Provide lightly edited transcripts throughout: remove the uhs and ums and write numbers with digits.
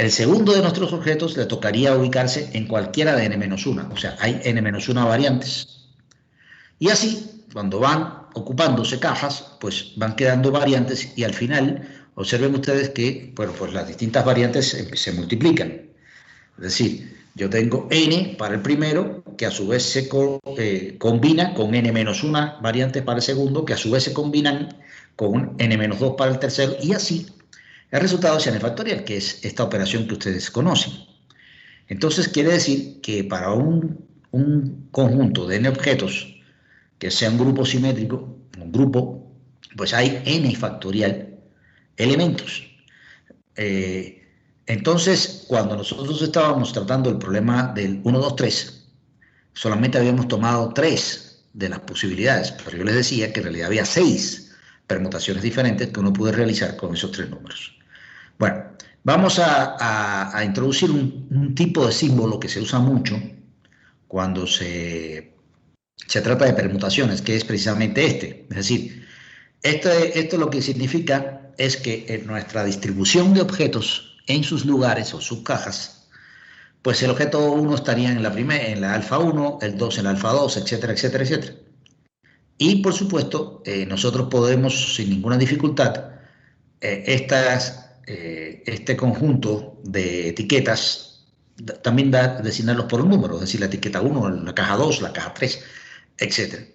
El segundo de nuestros objetos le tocaría ubicarse en cualquiera de n-1, o sea, hay n-1 variantes. Y así, cuando van ocupándose cajas, pues van quedando variantes y al final, observen ustedes que, bueno, pues las distintas variantes se multiplican. Es decir, yo tengo n para el primero, que a su vez se combina con n-1 variantes para el segundo, que a su vez se combinan con n-2 para el tercero, y así el resultado es n factorial, que es esta operación que ustedes conocen. Entonces quiere decir que para un conjunto de n objetos que sea un grupo simétrico, un grupo, pues hay n factorial elementos. Entonces, cuando nosotros estábamos tratando el problema del 1, 2, 3, solamente habíamos tomado 3 de las posibilidades, pero yo les decía que en realidad había 6 permutaciones diferentes que uno puede realizar con esos 3 números. Bueno, vamos a introducir un tipo de símbolo que se usa mucho cuando se trata de permutaciones, que es precisamente este. Es decir, esto lo que significa es que en nuestra distribución de objetos en sus lugares o subcajas, pues el objeto 1 estaría en la alfa 1, el 2 en la alfa 2, etcétera, etcétera, etcétera. Y por supuesto, nosotros podemos sin ninguna dificultad este conjunto de etiquetas también designarlos por un número, es decir, la etiqueta 1, la caja 2, la caja 3, etcétera.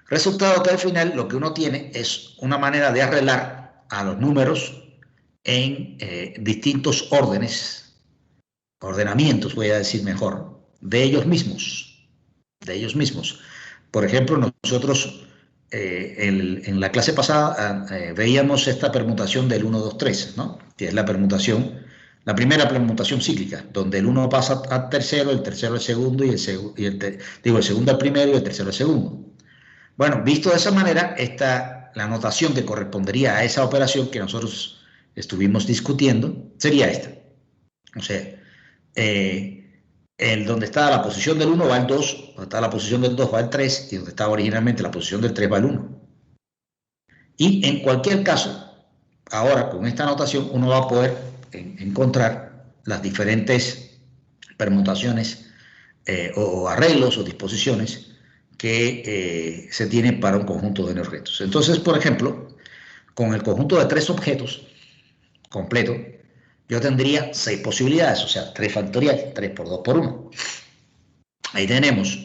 Resultado que al final lo que uno tiene es una manera de arreglar a los números en distintos ordenamientos, voy a decir mejor, de ellos mismos. Por ejemplo, nosotros en la clase pasada veíamos esta permutación del 1, 2, 3, ¿no? Que es la primera permutación cíclica, donde el 1 pasa al tercero, el tercero al segundo, el segundo al primero y el tercero al segundo. Bueno, visto de esa manera, la notación que correspondería a esa operación que nosotros estuvimos discutiendo sería esta. O sea, donde está la posición del 1 va el 2, donde está la posición del 2 va el 3, y donde estaba originalmente la posición del 3 va el 1. Y en cualquier caso, ahora con esta notación uno va a poder encontrar las diferentes permutaciones o arreglos o disposiciones que se tienen para un conjunto de n objetos. Entonces, por ejemplo, con el conjunto de 3 objetos completo, yo tendría 6 posibilidades, o sea, 3 factorial, 3 por 2 por 1. Ahí tenemos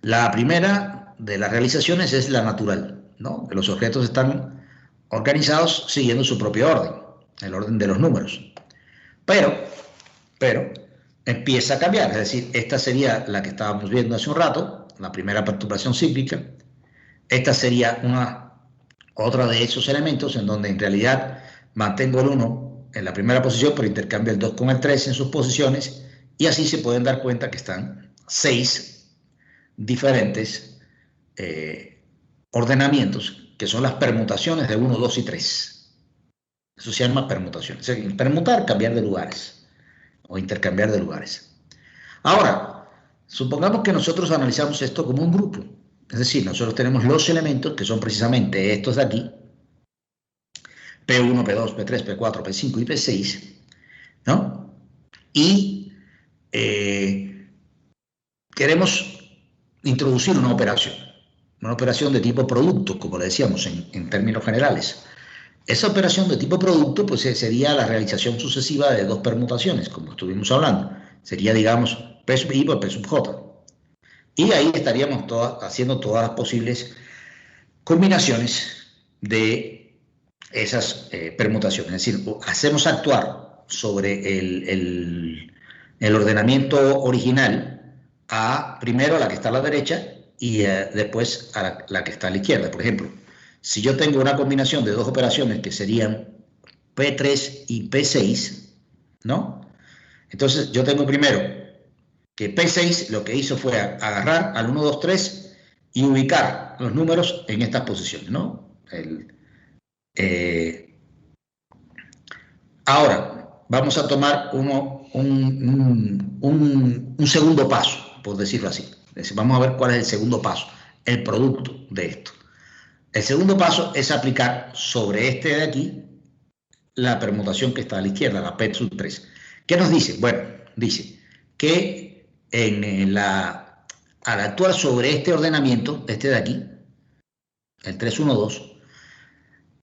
la primera de las realizaciones es la natural, ¿no? Que los objetos están organizados siguiendo su propio orden, el orden de los números. Pero empieza a cambiar, es decir, esta sería la que estábamos viendo hace un rato, la primera perturbación cíclica. Esta sería otra de esos elementos en donde en realidad mantengo el 1 en la primera posición, pero intercambio el 2 con el 3 en sus posiciones, y así se pueden dar cuenta que están 6 diferentes ordenamientos, que son las permutaciones de 1, 2 y 3. Eso se llama permutación. O sea, permutar, cambiar de lugares, o intercambiar de lugares. Ahora, supongamos que nosotros analizamos esto como un grupo. Es decir, nosotros tenemos los elementos que son precisamente estos de aquí, P1, P2, P3, P4, P5 y P6, ¿no? Y queremos introducir una operación de tipo producto, como le decíamos en términos generales. Esa operación de tipo producto pues sería la realización sucesiva de 2 permutaciones, como estuvimos hablando. Sería, digamos, P sub I por P sub J. Y ahí estaríamos haciendo todas las posibles combinaciones de esas permutaciones. Es decir, hacemos actuar sobre el ordenamiento original primero a la que está a la derecha y después a la que está a la izquierda. Por ejemplo, si yo tengo una combinación de 2 operaciones que serían P3 y P6, ¿no? Entonces yo tengo primero que P6 lo que hizo fue agarrar al 1, 2, 3 y ubicar los números en estas posiciones, ¿no? Ahora, vamos a tomar un segundo paso, por decirlo así. Es decir, vamos a ver cuál es el segundo paso, el producto de esto. El segundo paso es aplicar sobre este de aquí la permutación que está a la izquierda, la P sub 3. ¿Qué nos dice? Bueno, dice que al actuar sobre este ordenamiento, este de aquí, el 312,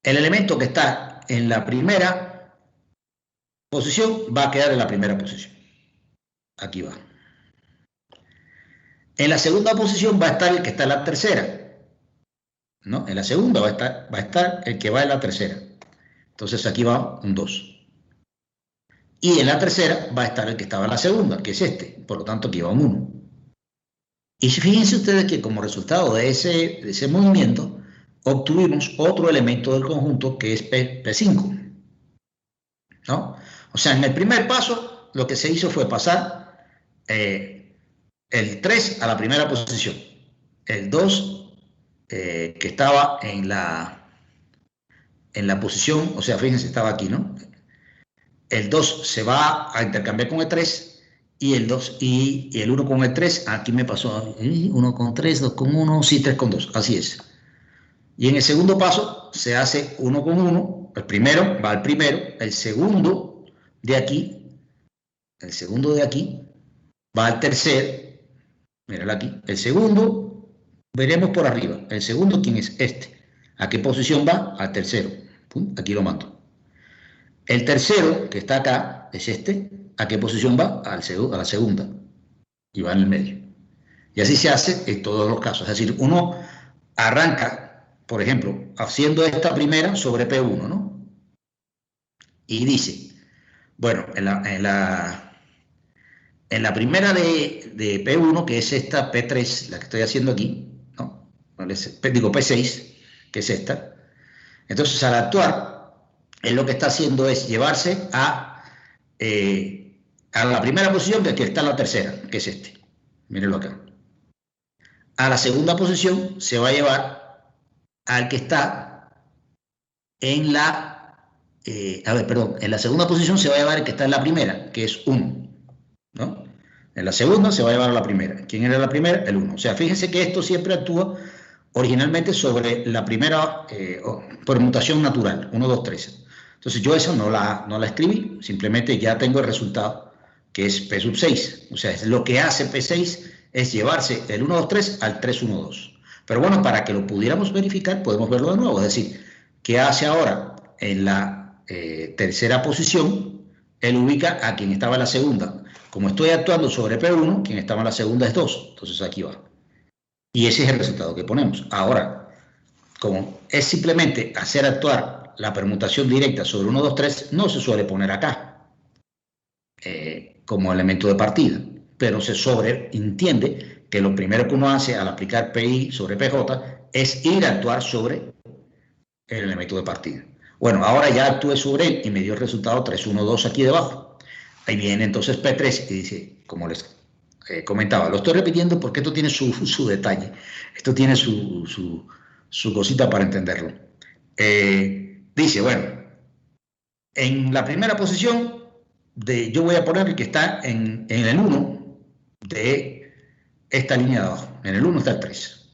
el elemento que está en la primera posición va a quedar en la primera posición. Aquí va. En la segunda posición va a estar el que está en la tercera, ¿no? En la segunda va a estar el que va en la tercera. Entonces aquí va un 2. Y en la tercera va a estar el que estaba en la segunda, que es este. Por lo tanto, aquí va un 1. Y fíjense ustedes que como resultado de ese movimiento, obtuvimos otro elemento del conjunto que es P5, ¿no? O sea, en el primer paso, lo que se hizo fue pasar el 3 a la primera posición, el 2 que estaba en la posición, o sea, fíjense, estaba aquí, ¿no? El 2 se va a intercambiar con el 3 y el 2 y el 1 con el 3, aquí me pasó 1 con 3, 2 con 1, sí, 3 con 2, así es. Y en el segundo paso se hace 1 con 1, el primero va al primero, el segundo de aquí va al tercero, míralo aquí, el segundo, veremos por arriba, el segundo, ¿quién es? Este. ¿A qué posición va? Al tercero. Pum, aquí lo mando. El tercero, que está acá, es este. ¿A qué posición va? A la segunda. Y va en el medio. Y así se hace en todos los casos. Es decir, uno arranca, por ejemplo, haciendo esta primera sobre P1, ¿no? Y dice, bueno, en la primera de P1, que es esta P3, la que estoy haciendo aquí, ¿no? Digo P6, que es esta. Entonces, al actuar, él lo que está haciendo es llevarse a la primera posición, que aquí está la tercera, que es este. Mírenlo acá. A la segunda posición se va a llevar al que está en en la segunda posición se va a llevar el que está en la primera, que es 1, ¿no? En la segunda se va a llevar a la primera. ¿Quién era la primera? El 1. O sea, fíjense que esto siempre actúa originalmente sobre la primera permutación natural, 1, 2, 3. Entonces yo eso no la escribí, simplemente ya tengo el resultado, que es P sub 6. O sea, lo que hace P6 es llevarse el 1, 2, 3 al 3, 1, 2. Pero bueno, para que lo pudiéramos verificar, podemos verlo de nuevo. Es decir, ¿qué hace ahora? En la tercera posición, él ubica a quien estaba en la segunda. Como estoy actuando sobre P1, quien estaba en la segunda es 2. Entonces aquí va. Y ese es el resultado que ponemos. Ahora, como es simplemente hacer actuar la permutación directa sobre 1, 2, 3, no se suele poner acá como elemento de partida, pero se sobreentiende que lo primero que uno hace al aplicar PI sobre PJ es ir a actuar sobre el elemento de partida. Bueno, ahora ya actué sobre él y me dio el resultado 3, 1, 2 aquí debajo. Ahí viene entonces P3 y dice, como les comentaba, lo estoy repitiendo porque esto tiene su detalle, esto tiene su cosita para entenderlo. Dice, bueno, en la primera posición yo voy a poner el que está en el 1 de esta línea de abajo. En el 1 está el 3.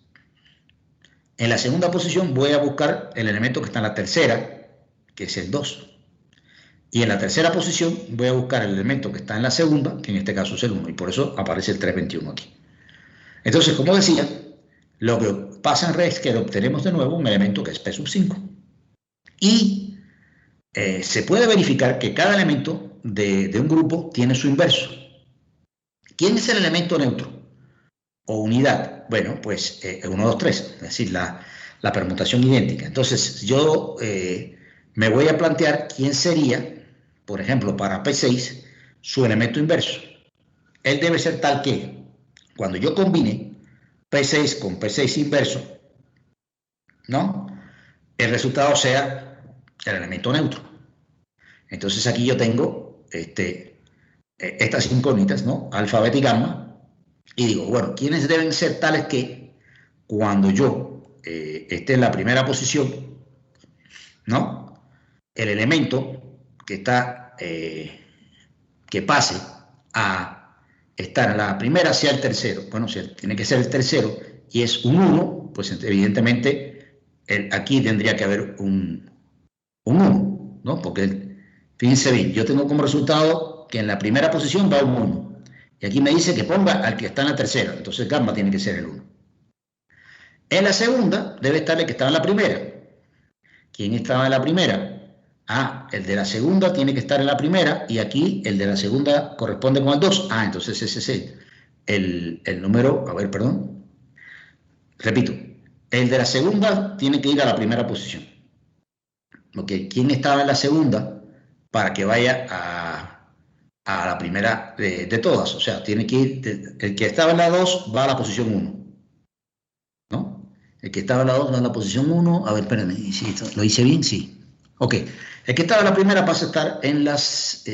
En la segunda posición voy a buscar el elemento que está en la tercera, que es el 2. Y en la tercera posición voy a buscar el elemento que está en la segunda, que en este caso es el 1, y por eso aparece el 321 aquí. Entonces, como decía, lo que pasa en red es que obtenemos de nuevo un elemento que es P sub 5. Y se puede verificar que cada elemento de un grupo tiene su inverso. ¿Quién es el elemento neutro o unidad? Bueno, pues 1, 2, 3, es decir, la permutación idéntica. Entonces, yo me voy a plantear quién sería, por ejemplo, para P6, su elemento inverso. Él debe ser tal que, cuando yo combine P6 con P6 inverso, ¿no? El resultado sea el elemento neutro. Entonces aquí yo tengo estas incógnitas, ¿no? Alfa, beta y gamma, y digo, bueno, ¿quiénes deben ser tales que cuando yo esté en la primera posición, ¿no? El elemento que está, que pase a estar en la primera sea el tercero. Bueno, si tiene que ser el tercero y es un 1, pues evidentemente aquí tendría que haber un 1, ¿no? Porque Fíjense bien, yo tengo como resultado que en la primera posición va un 1. Y aquí me dice que ponga al que está en la tercera. Entonces gamma tiene que ser el 1. En la segunda debe estar el que estaba en la primera. ¿Quién estaba en la primera? Ah, el de la segunda tiene que estar en la primera y aquí el de la segunda corresponde con el 2. Ah, entonces ese es el número, a ver, perdón. Repito, el de la segunda tiene que ir a la primera posición. Ok, ¿quién estaba en la segunda para que vaya a la primera de todas? O sea, tiene que ir, el que estaba en la 2 va a la posición 1, ¿no? El que estaba en la 2 va a la posición 1. A ver, espérame, ¿sí, ¿lo hice bien? Sí. Ok, el que estaba en la primera pasa a estar en las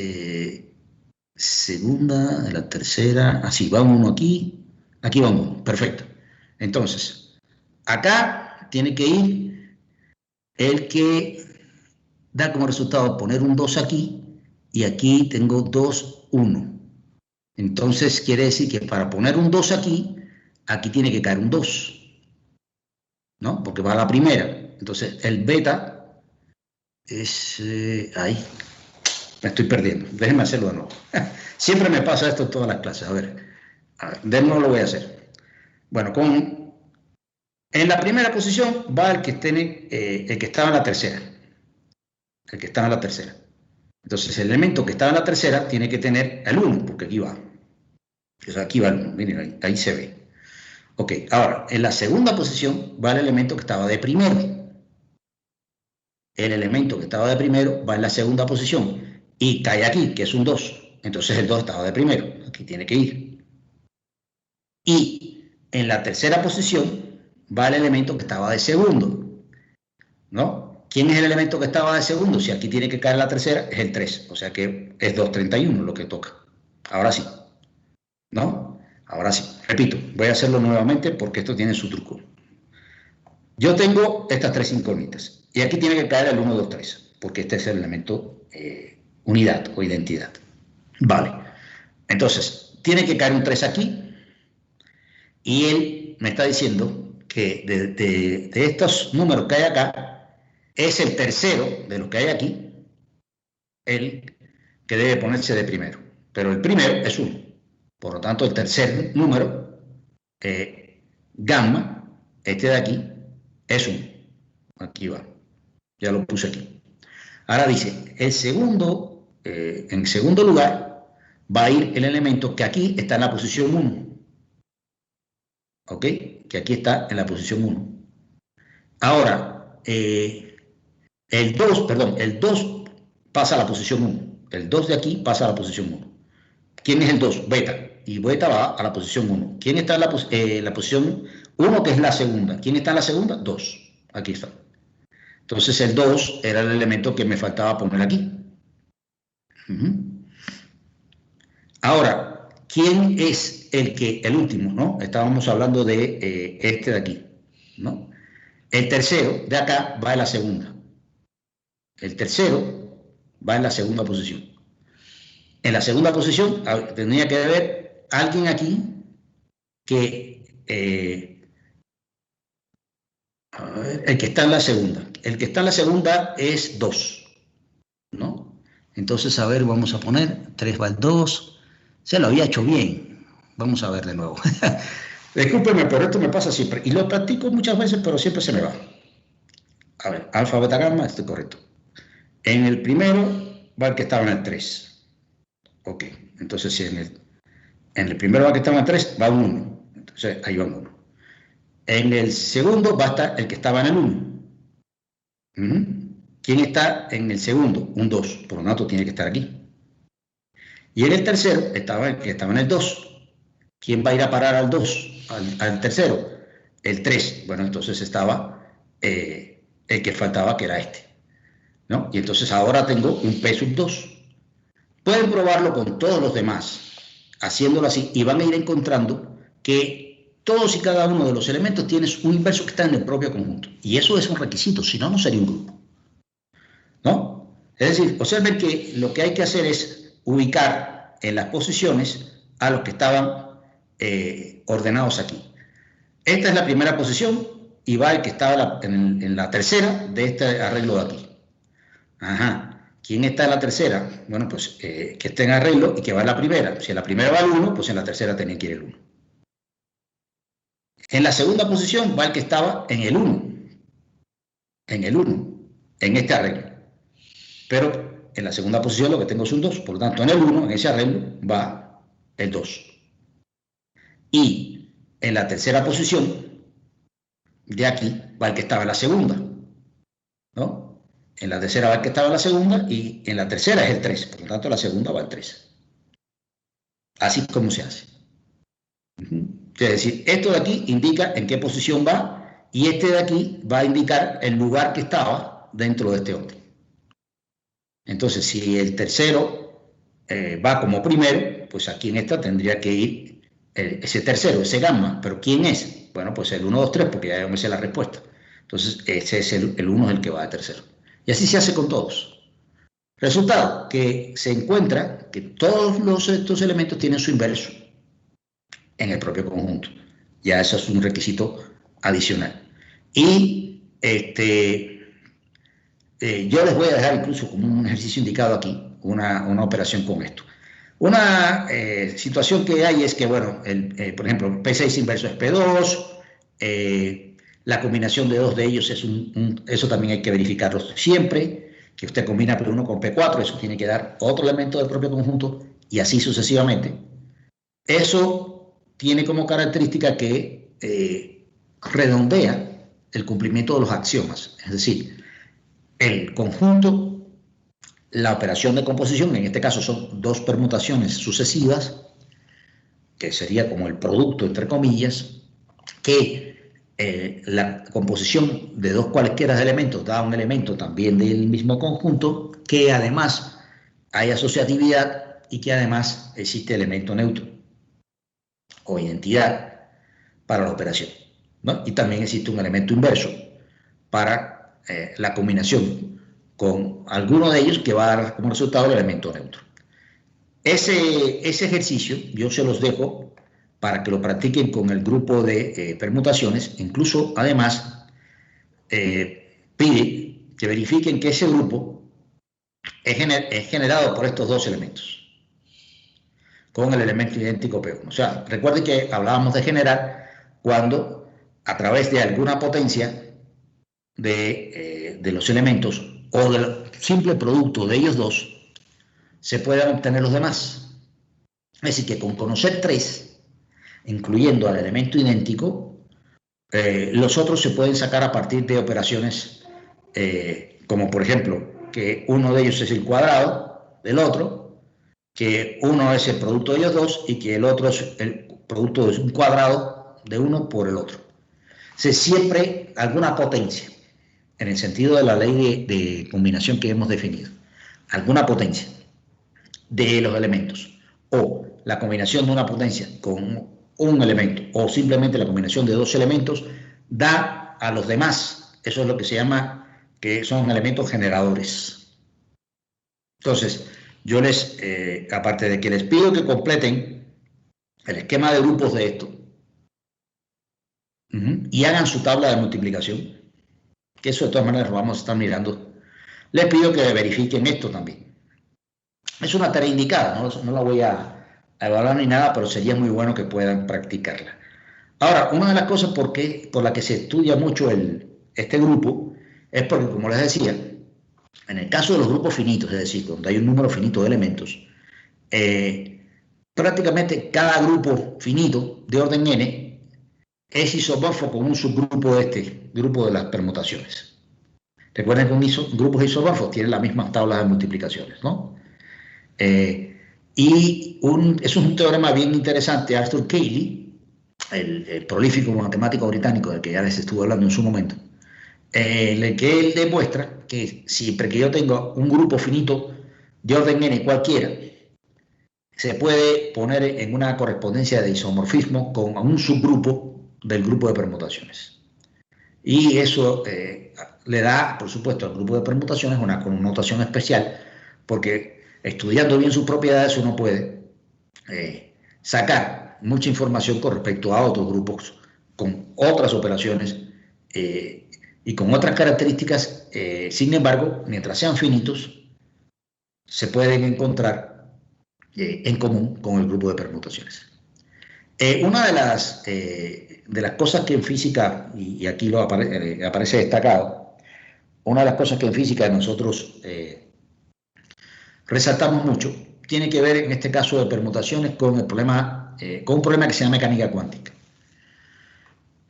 segunda, en la tercera, así, va un 1 aquí va un 1, perfecto. Entonces, acá tiene que ir el que da como resultado poner un 2 aquí y aquí tengo 2, 1. Entonces quiere decir que para poner un 2 aquí tiene que caer un 2, ¿no? Porque va a la primera. Entonces el beta es... ahí, me estoy perdiendo. Déjenme hacerlo de nuevo. Siempre me pasa esto en todas las clases. A ver, de nuevo lo voy a hacer. Bueno, en la primera posición va el que estaba en la tercera. El que estaba en la tercera. Entonces el elemento que estaba en la tercera tiene que tener el 1, porque aquí va. O sea, aquí va el 1, miren, ahí se ve. Ok, ahora, en la segunda posición va el elemento que estaba de primero. El elemento que estaba de primero va en la segunda posición y cae aquí, que es un 2. Entonces el 2 estaba de primero, aquí tiene que ir. Y en la tercera posición va el elemento que estaba de segundo, ¿no? ¿Quién es el elemento que estaba de segundo? Si aquí tiene que caer la tercera, es el 3, o sea que es 231 lo que toca. Ahora sí, ¿no? Ahora sí, repito, voy a hacerlo nuevamente porque esto tiene su truco. Yo tengo estas tres incógnitas y aquí tiene que caer el 1, 2, 3, porque este es el elemento unidad o identidad. Vale, entonces tiene que caer un 3 aquí y él me está diciendo que de estos números que hay acá, es el tercero de los que hay aquí el que debe ponerse de primero, pero el primero es 1. Por lo tanto, el tercer número, gamma, este de aquí, es 1. Aquí va, ya lo puse aquí. Ahora dice, en segundo lugar, va a ir el elemento que aquí está en la posición 1. ¿Ok? Que aquí está en la posición 1. Ahora, el 2 pasa a la posición 1. El 2 de aquí pasa a la posición 1. ¿Quién es el 2? Beta. Y beta va a la posición 1. ¿Quién está en la posición 1, que es la segunda? ¿Quién está en la segunda? 2. Aquí está. Entonces el 2 era el elemento que me faltaba poner aquí. Ahora, ¿quién es el último, ¿no? Estábamos hablando de este de aquí, ¿no? El tercero de acá va en la segunda. El tercero va en la segunda posición. En la segunda posición tendría que haber alguien aquí que, a ver, el que está en la segunda. El que está en la segunda es 2, ¿no? Entonces, a ver, vamos a poner 3 va el 2. Se lo había hecho bien. Vamos a ver de nuevo. Discúlpeme, pero esto me pasa siempre. Y lo practico muchas veces, pero siempre se me va. A ver, alfa, beta, gamma, esto es correcto. En el primero va el que estaba en el 3. Ok, entonces si en el primero va el que estaba en el 3, va un 1. Entonces ahí va un 1. En el segundo va a estar el que estaba en el 1. ¿Quién está en el segundo? Un 2. Por lo tanto, tiene que estar aquí. Y en el tercero estaba el que estaba en el 2. ¿Quién va a ir a parar al 2? Al tercero. El 3. Bueno, entonces estaba el que faltaba, que era este, ¿no? Y entonces ahora tengo un P sub 2. Pueden probarlo con todos los demás, haciéndolo así, y van a ir encontrando que todos y cada uno de los elementos tienen un inverso que está en el propio conjunto. Y eso es un requisito, si no, no sería un grupo, ¿no? Es decir, observen que lo que hay que hacer es ubicar en las posiciones a los que estaban ordenados aquí. Esta es la primera posición y va el que estaba en la tercera de este arreglo de aquí. Ajá. ¿quién está en la tercera? Bueno, pues que esté en arreglo y que va en la primera. Si en la primera va el 1, pues en la tercera tenía que ir el 1. En la segunda posición va el que estaba en el 1, en este arreglo. Pero en la segunda posición lo que tengo es un 2, por lo tanto en el 1, en ese arreglo, va el 2. Y en la tercera posición, de aquí, va el que estaba en la segunda, ¿no? En la tercera va el que estaba en la segunda y en la tercera es el 3, por lo tanto en la segunda va el 3. Así como se hace. Es decir, esto de aquí indica en qué posición va y este de aquí va a indicar el lugar que estaba dentro de este orden. Entonces, si el tercero va como primero, pues aquí en esta tendría que ir ese tercero, ese gamma. ¿Pero quién es? Bueno, pues el 1, 2, 3, porque ya me sé la respuesta. Entonces, ese es el 1 es el que va de tercero. Y así se hace con todos. Resultado, que se encuentra que todos estos elementos tienen su inverso en el propio conjunto. Ya eso es un requisito adicional. Y yo les voy a dejar incluso como un ejercicio indicado aquí, una operación con esto. Una situación que hay es que, bueno, por ejemplo, P6 inverso es P2, la combinación de dos de ellos es eso también hay que verificarlo siempre, que usted combina P1 con P4, eso tiene que dar otro elemento del propio conjunto y así sucesivamente. Eso tiene como característica que redondea el cumplimiento de los axiomas, es decir, el conjunto, la operación de composición, en este caso son dos permutaciones sucesivas, que sería como el producto, entre comillas, que la composición de dos cualesquiera de elementos da un elemento también del mismo conjunto, que además hay asociatividad y que además existe elemento neutro o identidad para la operación, ¿no? Y también existe un elemento inverso para la combinación con alguno de ellos que va a dar como resultado el elemento neutro. Ese ejercicio yo se los dejo para que lo practiquen con el grupo de permutaciones. Incluso, además, pide que verifiquen que ese grupo es generado por estos dos elementos, con el elemento idéntico P1. O sea, recuerden que hablábamos de generar cuando a través de alguna potencia de los elementos o del simple producto de ellos dos se puedan obtener los demás. Es decir, que con conocer 3, incluyendo al elemento idéntico, los otros se pueden sacar a partir de operaciones como por ejemplo que uno de ellos es el cuadrado del otro, que uno es el producto de ellos dos y que el otro es el producto de un cuadrado de uno por el otro. O sea, siempre alguna potencia, en el sentido de la ley de combinación que hemos definido, alguna potencia de los elementos o la combinación de una potencia con un elemento o simplemente la combinación de dos elementos da a los demás. Eso es lo que se llama que son elementos generadores. Entonces, yo aparte de que les pido que completen el esquema de grupos de esto y hagan su tabla de multiplicación, que eso de todas maneras lo vamos a estar mirando, les pido que verifiquen esto también. Es una tarea indicada, no la voy a evaluar ni nada, pero sería muy bueno que puedan practicarla. Ahora, una de las cosas por la que se estudia mucho este grupo es porque, como les decía, en el caso de los grupos finitos, es decir, donde hay un número finito de elementos, prácticamente cada grupo finito de orden n es isomorfo con un subgrupo de este grupo de las permutaciones. Recuerden que grupos isomorfos tienen las mismas tablas de multiplicaciones, ¿no? Y eso es un teorema bien interesante. Arthur Cayley, el prolífico matemático británico del que ya les estuve hablando en su momento, en el que él demuestra que siempre que yo tengo un grupo finito de orden n cualquiera, se puede poner en una correspondencia de isomorfismo con un subgrupo del grupo de permutaciones. Y eso le da, por supuesto, al grupo de permutaciones una connotación especial, porque estudiando bien sus propiedades uno puede sacar mucha información con respecto a otros grupos con otras operaciones y con otras características. Sin embargo, mientras sean finitos, se pueden encontrar en común con el grupo de permutaciones. Una de las cosas que en física, y aquí aparece destacado, una de las cosas que en física nosotros resaltamos mucho, tiene que ver en este caso de permutaciones con un problema que se llama mecánica cuántica.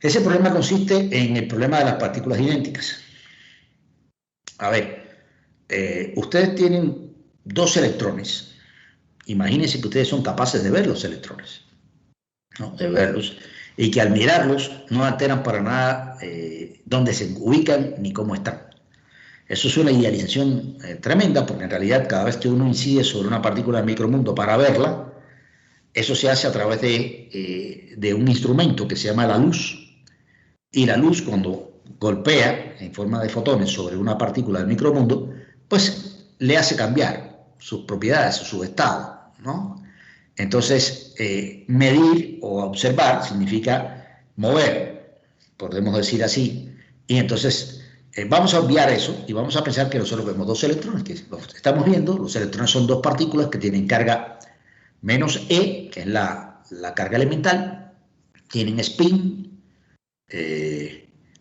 Ese problema consiste en el problema de las partículas idénticas. A ver, ustedes tienen dos electrones. Imagínense que ustedes son capaces de ver los electrones, ¿no? De verlos, y que al mirarlos no alteran para nada dónde se ubican ni cómo están. Eso es una idealización tremenda, porque en realidad cada vez que uno incide sobre una partícula del micromundo para verla, eso se hace a través de un instrumento que se llama la luz. Y la luz, cuando golpea en forma de fotones sobre una partícula del micromundo, pues le hace cambiar sus propiedades, su estado, ¿no? Entonces, medir o observar significa mover, podemos decir así, y entonces vamos a obviar eso y vamos a pensar que nosotros vemos dos electrones, que los estamos viendo. Los electrones son dos partículas que tienen carga menos E, que es la carga elemental, tienen spin.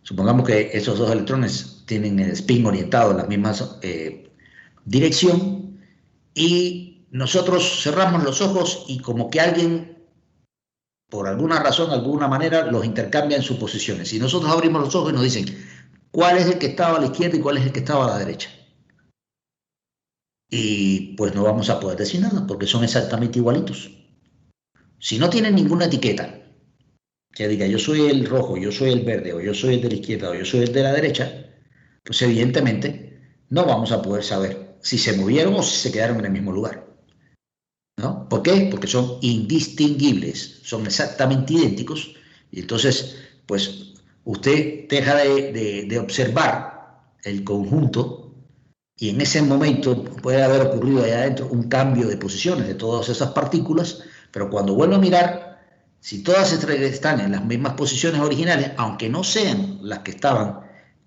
Supongamos que esos dos electrones tienen el spin orientado en la misma dirección, y nosotros cerramos los ojos y como que alguien, por alguna razón, alguna manera, los intercambia en sus posiciones. Y nosotros abrimos los ojos y nos dicen cuál es el que estaba a la izquierda y cuál es el que estaba a la derecha. Y pues no vamos a poder decir nada porque son exactamente igualitos. Si no tienen ninguna etiqueta que diga yo soy el rojo, yo soy el verde, o yo soy el de la izquierda, o yo soy el de la derecha, pues evidentemente no vamos a poder saber si se movieron o si se quedaron en el mismo lugar, ¿no? ¿Por qué? Porque son indistinguibles, son exactamente idénticos, y entonces, pues, usted deja de observar el conjunto, y en ese momento puede haber ocurrido allá adentro un cambio de posiciones de todas esas partículas, pero cuando vuelve a mirar, si todas están en las mismas posiciones originales, aunque no sean las que estaban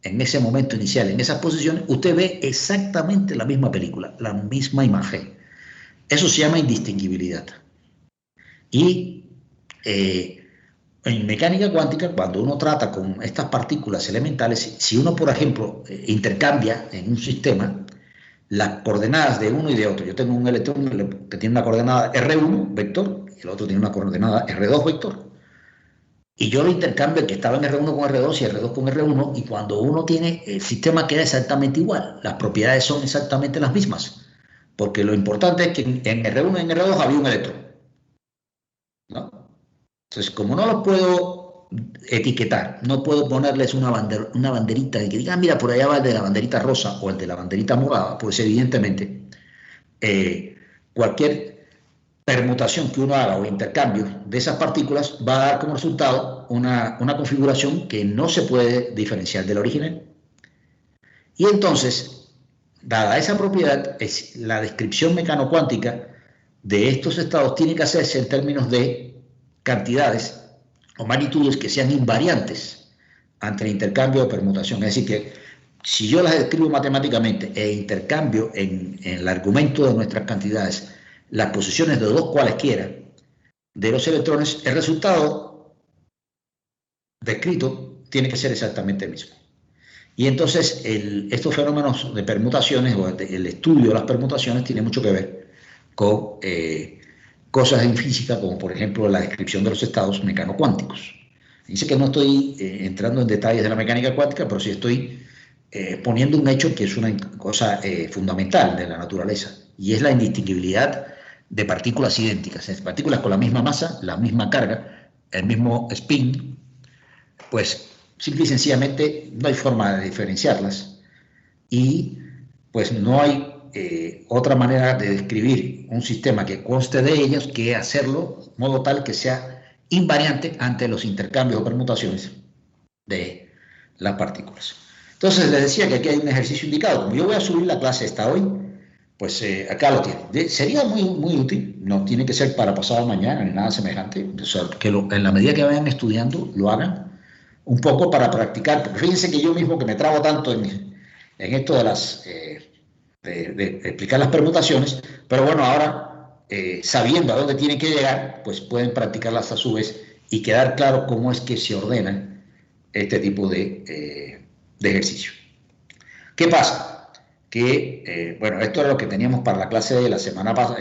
en ese momento inicial, en esas posiciones, usted ve exactamente la misma película, la misma imagen. Eso se llama indistinguibilidad. Y en mecánica cuántica, cuando uno trata con estas partículas elementales, si uno, por ejemplo, intercambia en un sistema las coordenadas de uno y de otro. Yo tengo un electrón que tiene una coordenada R1 vector y el otro tiene una coordenada R2 vector. Y yo lo intercambio el que estaba en R1 con R2 y R2 con R1, y cuando uno tiene, el sistema queda exactamente igual. Las propiedades son exactamente las mismas. Porque lo importante es que en R1 y en R2 había un electrón, ¿no? Entonces, como no los puedo etiquetar, no puedo ponerles una banderita que diga, mira, por allá va el de la banderita rosa o el de la banderita morada, pues evidentemente cualquier permutación que uno haga o intercambio de esas partículas va a dar como resultado una configuración que no se puede diferenciar de la original. Y entonces, dada esa propiedad, la descripción mecanocuántica de estos estados tiene que hacerse en términos de cantidades o magnitudes que sean invariantes ante el intercambio o permutación. Es decir, que si yo las escribo matemáticamente e intercambio en el argumento de nuestras cantidades las posiciones de dos cualesquiera de los electrones, el resultado descrito tiene que ser exactamente el mismo. Y entonces estos fenómenos de permutaciones o el estudio de las permutaciones tiene mucho que ver con cosas en física, como por ejemplo la descripción de los estados mecanocuánticos. Dice que no estoy entrando en detalles de la mecánica cuántica, pero sí estoy poniendo un hecho que es una cosa fundamental de la naturaleza, y es la indistinguibilidad de partículas idénticas, es partículas con la misma masa, la misma carga, el mismo spin, pues simple y sencillamente no hay forma de diferenciarlas, y pues no hay otra manera de describir un sistema que conste de ellas que hacerlo de modo tal que sea invariante ante los intercambios o permutaciones de las partículas. Entonces les decía que aquí hay un ejercicio indicado. Como yo voy a subir la clase esta hoy, pues acá lo tienen. Sería muy, muy útil, no tiene que ser para pasado mañana ni nada semejante, o sea, que en la medida que vayan estudiando lo hagan un poco para practicar, porque fíjense que yo mismo que me trabo tanto en esto de las de explicar las permutaciones, pero bueno, ahora sabiendo a dónde tienen que llegar, pues pueden practicarlas a su vez y quedar claro cómo es que se ordenan este tipo de ejercicio. ¿Qué pasa? Que, bueno, esto era lo que teníamos para la clase de la semana pasada,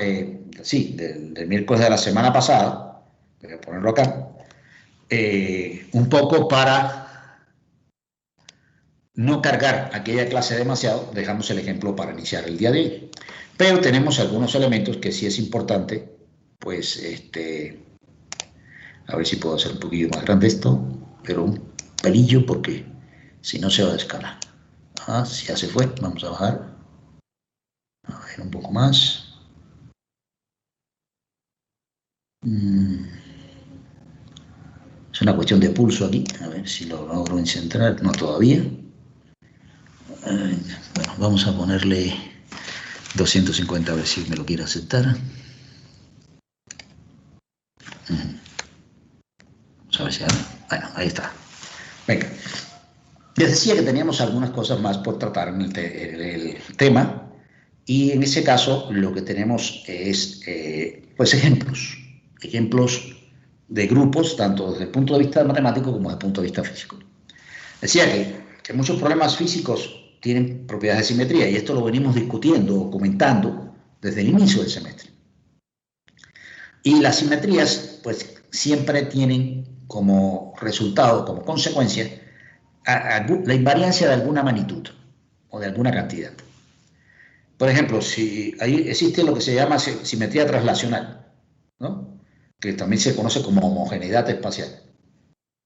sí, del miércoles de la semana pasada, voy a ponerlo acá, un poco para no cargar aquella clase demasiado, dejamos el ejemplo para iniciar el día de hoy. Pero tenemos algunos elementos que sí es importante, pues, a ver si puedo hacer un poquillo más grande esto, pero un pelillo porque si no se va a descalar. Ah, si ya se fue, vamos a bajar. A ver, un poco más. Es una cuestión de pulso aquí, a ver si lo logro encentrar, no todavía. Bueno, vamos a ponerle 250 a ver si me lo quiere aceptar. Vamos a ver si ahora. Bueno, ahí está. Venga. Les decía que teníamos algunas cosas más por tratar en el tema, y en ese caso lo que tenemos es pues ejemplos de grupos, tanto desde el punto de vista matemático como desde el punto de vista físico. Decía que muchos problemas físicos tienen propiedades de simetría, y esto lo venimos discutiendo o comentando desde el inicio del semestre. Y las simetrías pues siempre tienen como resultado, como consecuencia, la invariancia de alguna magnitud o de alguna cantidad. Por ejemplo, si ahí existe lo que se llama simetría translacional, ¿no? Que también se conoce como homogeneidad espacial.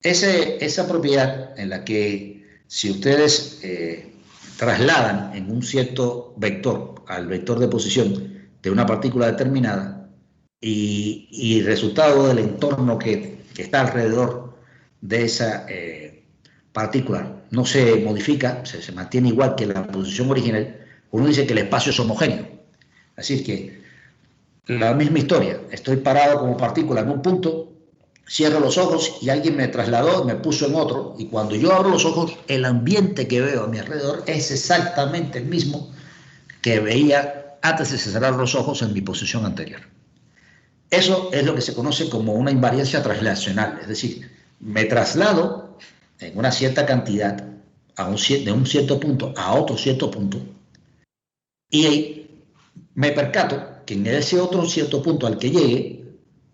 Esa propiedad en la que si ustedes trasladan en un cierto vector al vector de posición de una partícula determinada, y el resultado del entorno que está alrededor de esa partícula no se modifica, se mantiene igual que la posición original, uno dice que el espacio es homogéneo. Así que la misma historia, estoy parado como partícula en un punto, cierro los ojos y alguien me trasladó, me puso en otro, y cuando yo abro los ojos, el ambiente que veo a mi alrededor es exactamente el mismo que veía antes de cerrar los ojos en mi posición anterior. Eso es lo que se conoce como una invariancia translacional, es decir, me traslado en una cierta cantidad de un cierto punto a otro cierto punto, y me percato que en ese otro cierto punto al que llegue,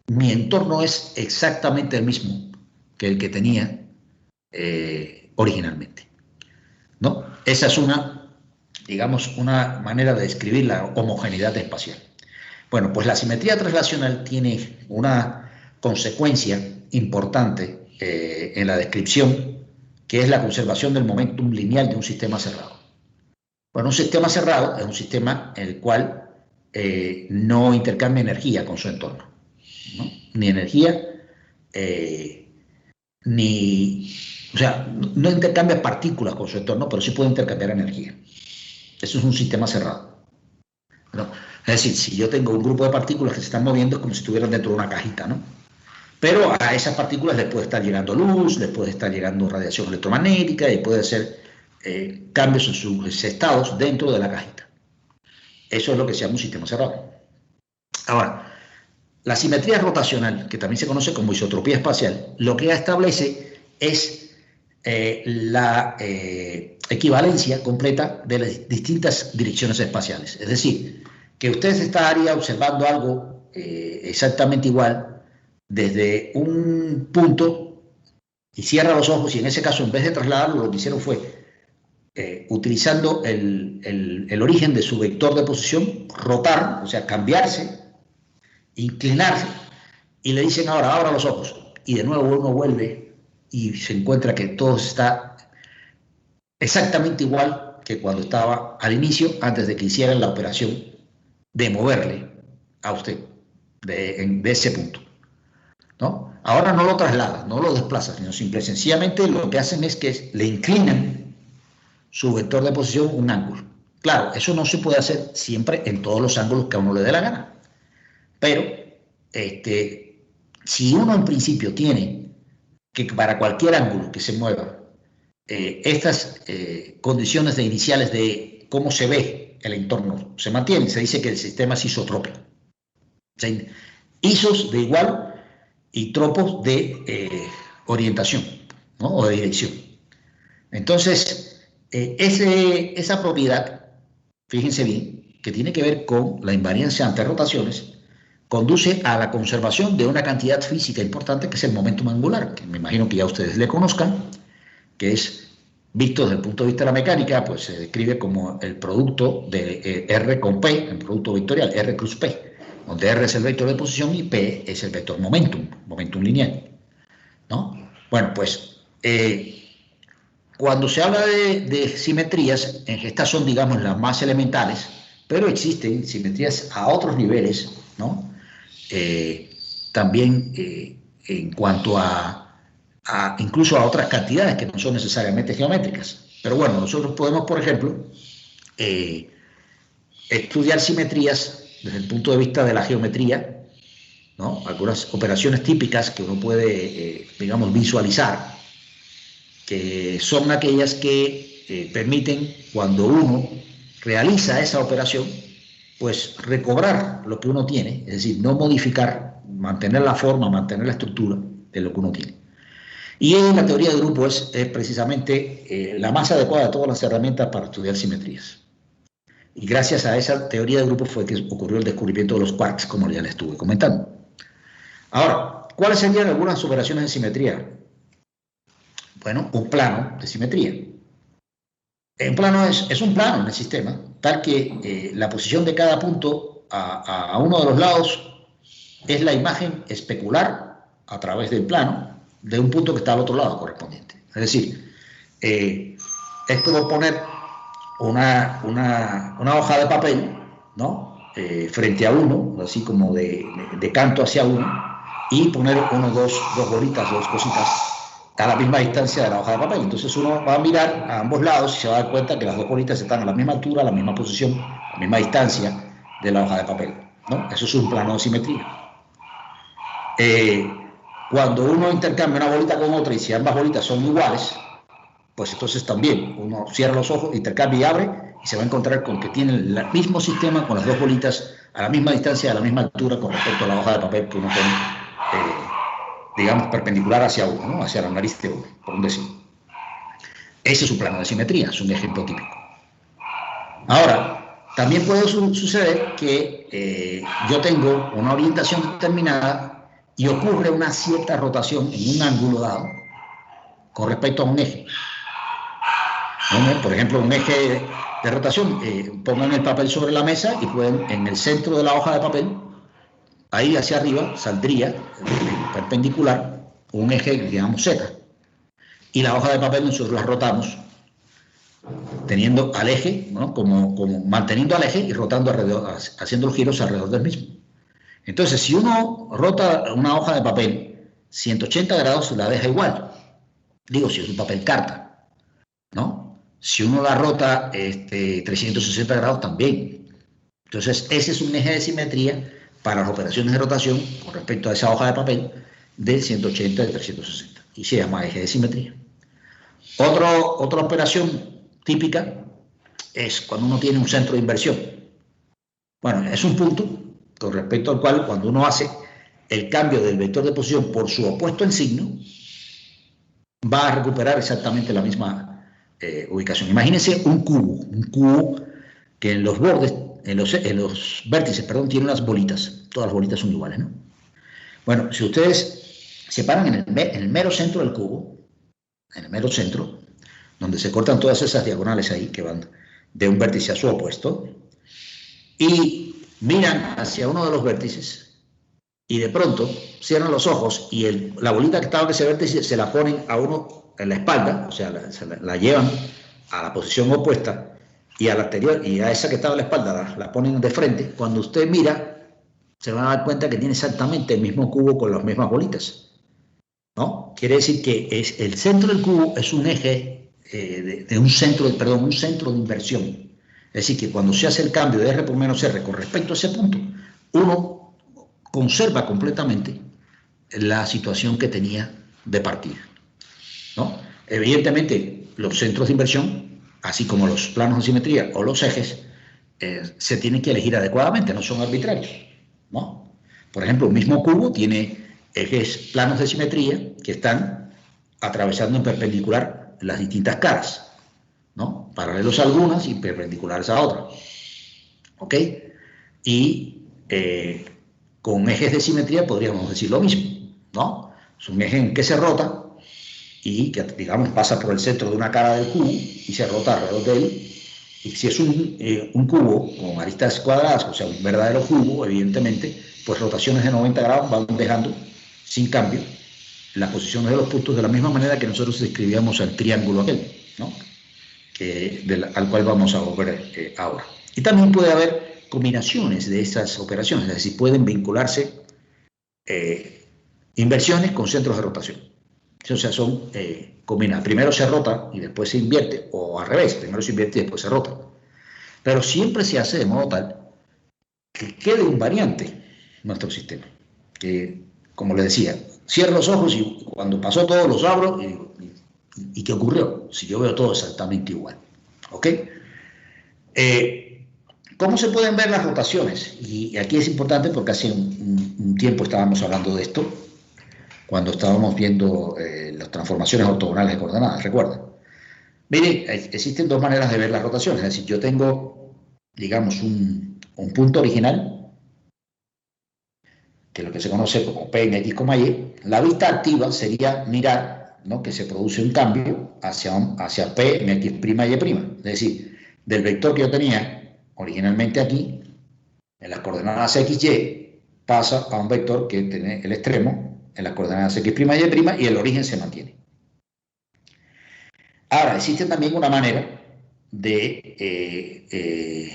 mi entorno es exactamente el mismo que el que tenía originalmente, ¿no? Esa es digamos, una manera de describir la homogeneidad espacial. Bueno, pues la simetría translacional tiene una consecuencia importante en la descripción, que es la conservación del momentum lineal de un sistema cerrado. Bueno, un sistema cerrado es un sistema en el cual no intercambia energía con su entorno, ¿no? Ni energía, o sea, no intercambia partículas con su entorno, pero sí puede intercambiar energía. Eso es un sistema cerrado, ¿no? Es decir, si yo tengo un grupo de partículas que se están moviendo, es como si estuvieran dentro de una cajita, ¿no? Pero a esas partículas les puede estar llegando luz, les puede estar llegando radiación electromagnética, y puede hacer cambios en sus estados dentro de la cajita. Eso es lo que se llama un sistema cerrado. Ahora, la simetría rotacional, que también se conoce como isotropía espacial, lo que establece es la equivalencia completa de las distintas direcciones espaciales. Es decir, que usted estaría observando algo exactamente igual desde un punto y cierra los ojos, y en ese caso, en vez de trasladarlo, lo que hicieron fue utilizando el origen de su vector de posición, rotar, o sea, cambiarse, inclinarse, y le dicen ahora, abra los ojos, y de nuevo uno vuelve y se encuentra que todo está exactamente igual que cuando estaba al inicio, antes de que hicieran la operación de moverle a usted de ese punto, ¿no? Ahora no lo trasladan, no lo desplazan, sino simple y sencillamente lo que hacen es que le inclinan su vector de posición un ángulo. Claro, eso no se puede hacer siempre en todos los ángulos que a uno le dé la gana, pero si uno en principio tiene que para cualquier ángulo que se mueva estas condiciones iniciales de cómo se ve el entorno se mantiene. Se dice que el sistema es isotrópico. O sea, isos de igual y tropos de orientación, ¿no? O de dirección. Entonces, esa propiedad, fíjense bien, que tiene que ver con la invariancia ante rotaciones, conduce a la conservación de una cantidad física importante que es el momentum angular, que me imagino que ya ustedes le conozcan, que es, visto desde el punto de vista de la mecánica, pues se describe como el producto de R con P, el producto vectorial, R cruz P, donde R es el vector de posición y P es el vector momentum lineal, ¿no? Bueno, pues cuando se habla de simetrías, estas son, digamos, las más elementales, pero existen simetrías a otros niveles, ¿no? También en cuanto incluso a otras cantidades que no son necesariamente geométricas. Pero bueno, nosotros podemos, por ejemplo, estudiar simetrías desde el punto de vista de la geometría, ¿no? Algunas operaciones típicas que uno puede, digamos, visualizar, que son aquellas que permiten, cuando uno realiza esa operación, pues recobrar lo que uno tiene, es decir, no modificar, mantener la forma, mantener la estructura de lo que uno tiene. Y la teoría de grupo es precisamente la más adecuada de todas las herramientas para estudiar simetrías. Y gracias a esa teoría de grupo fue que ocurrió el descubrimiento de los quarks, como ya les estuve comentando. Ahora, ¿cuáles serían algunas operaciones de simetría? Bueno, un plano de simetría. Un plano es un plano en el sistema, tal que la posición de cada punto a uno de los lados es la imagen especular a través del plano de un punto que está al otro lado correspondiente. Es decir, es como poner una hoja de papel, ¿no? Frente a uno, así como de canto hacia uno, y poner dos bolitas, dos cositas a la misma distancia de la hoja de papel. Entonces uno va a mirar a ambos lados y se va a dar cuenta que las dos bolitas están a la misma altura, a la misma posición, a la misma distancia de la hoja de papel, ¿no? Eso es un plano de simetría. Cuando uno intercambia una bolita con otra y si ambas bolitas son iguales, pues entonces también uno cierra los ojos, intercambia y abre y se va a encontrar con que tienen el mismo sistema con las dos bolitas a la misma distancia, a la misma altura con respecto a la hoja de papel que uno pone, digamos, perpendicular hacia uno, ¿no? Hacia la nariz de uno, por un decir. Ese es un plano de simetría, es un ejemplo típico. Ahora, también puede suceder que yo tengo una orientación determinada y ocurre una cierta rotación en un ángulo dado con respecto a un eje. Por ejemplo, un eje de rotación, pongan el papel sobre la mesa y pueden, en el centro de la hoja de papel, ahí hacia arriba saldría perpendicular un eje, digamos, Z. Y la hoja de papel nosotros la rotamos teniendo al eje, ¿no? como manteniendo al eje y rotando alrededor, haciendo los giros alrededor del mismo. Entonces, si uno rota una hoja de papel 180 grados, la deja igual. Digo, si es un papel carta, ¿no? Si uno la rota 360 grados, también. Entonces, ese es un eje de simetría para las operaciones de rotación con respecto a esa hoja de papel de 180 y 360. Y se llama eje de simetría. Otra operación típica es cuando uno tiene un centro de inversión. Bueno, es un punto con respecto al cual, cuando uno hace el cambio del vector de posición por su opuesto en signo, va a recuperar exactamente la misma ubicación. Imagínense un cubo que en los bordes, en los vértices, perdón, tiene unas bolitas. Todas las bolitas son iguales, ¿no? Bueno, si ustedes se paran en el mero centro del cubo, en el mero centro, donde se cortan todas esas diagonales ahí que van de un vértice a su opuesto, y miran hacia uno de los vértices, y de pronto cierran los ojos y la bolita que estaba en ese vértice se la ponen a uno en la espalda, o sea, la llevan a la posición opuesta, y a la anterior, y a esa que estaba en la espalda la ponen de frente. Cuando usted mira, se van a dar cuenta que tiene exactamente el mismo cubo con las mismas bolitas, ¿no? Quiere decir que el centro del cubo es un eje un centro de inversión. Es decir, que cuando se hace el cambio de R por menos R con respecto a ese punto, uno conserva completamente la situación que tenía de partida, ¿no? Evidentemente, los centros de inversión, así como los planos de simetría o los ejes, se tienen que elegir adecuadamente, no son arbitrarios, ¿no? Por ejemplo, un mismo cubo tiene ejes planos de simetría que están atravesando en perpendicular las distintas caras, ¿no? Paralelos a algunas y perpendiculares a otras, ¿ok? Y con ejes de simetría podríamos decir lo mismo, ¿no? Es un eje en que se rota y que, digamos, pasa por el centro de una cara del cubo y se rota alrededor de él. Y si es un cubo con aristas cuadradas, o sea, un verdadero cubo, evidentemente, pues rotaciones de 90 grados van dejando sin cambio las posiciones de los puntos, de la misma manera que nosotros describíamos al triángulo aquel, ¿no? Al cual vamos a volver ahora. Y también puede haber combinaciones de esas operaciones, es decir, pueden vincularse inversiones con centros de rotación. O sea, son combinadas. Primero se rota y después se invierte, o al revés, primero se invierte y después se rota. Pero siempre se hace de modo tal que quede invariante nuestro sistema. Que, como les decía, cierro los ojos y cuando pasó todo los abro y ¿qué ocurrió? Si yo veo todo exactamente igual. ¿Ok? ¿Cómo se pueden ver las rotaciones? Y aquí es importante porque hace un tiempo estábamos hablando de esto, cuando estábamos viendo las transformaciones ortogonales de coordenadas, ¿recuerdan? Miren, existen dos maneras de ver las rotaciones. Es decir, yo tengo, digamos, un punto original, que es lo que se conoce como P en X, Y. La vista activa sería mirar, ¿no?, que se produce un cambio hacia P en X', Y'. Es decir, del vector que yo tenía originalmente aquí, en las coordenadas X, Y, pasa a un vector que tiene el extremo en las coordenadas X', Y', y el origen se mantiene. Ahora, existe también una manera de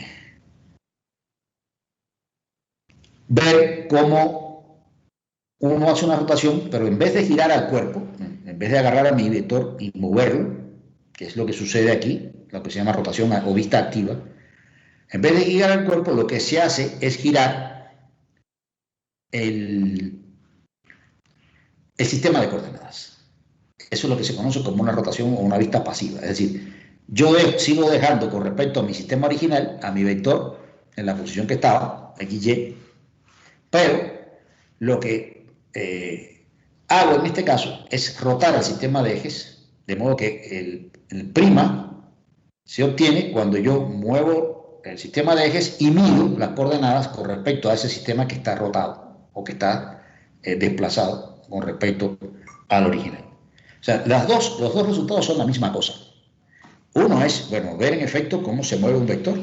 ver cómo uno hace una rotación, pero en vez de girar al cuerpo, en vez de agarrar a mi vector y moverlo, que es lo que sucede aquí, lo que se llama rotación o vista activa, en vez de girar al cuerpo, lo que se hace es girar el sistema de coordenadas. Eso es lo que se conoce como una rotación o una vista pasiva. Es decir, yo sigo dejando con respecto a mi sistema original, a mi vector, en la posición que estaba, XY, pero lo que hago en este caso es rotar el sistema de ejes, de modo que el prima se obtiene cuando yo muevo el sistema de ejes y mido las coordenadas con respecto a ese sistema que está rotado o que está desplazado con respecto al original. O sea, los dos resultados son la misma cosa. Uno es, bueno, ver en efecto cómo se mueve un vector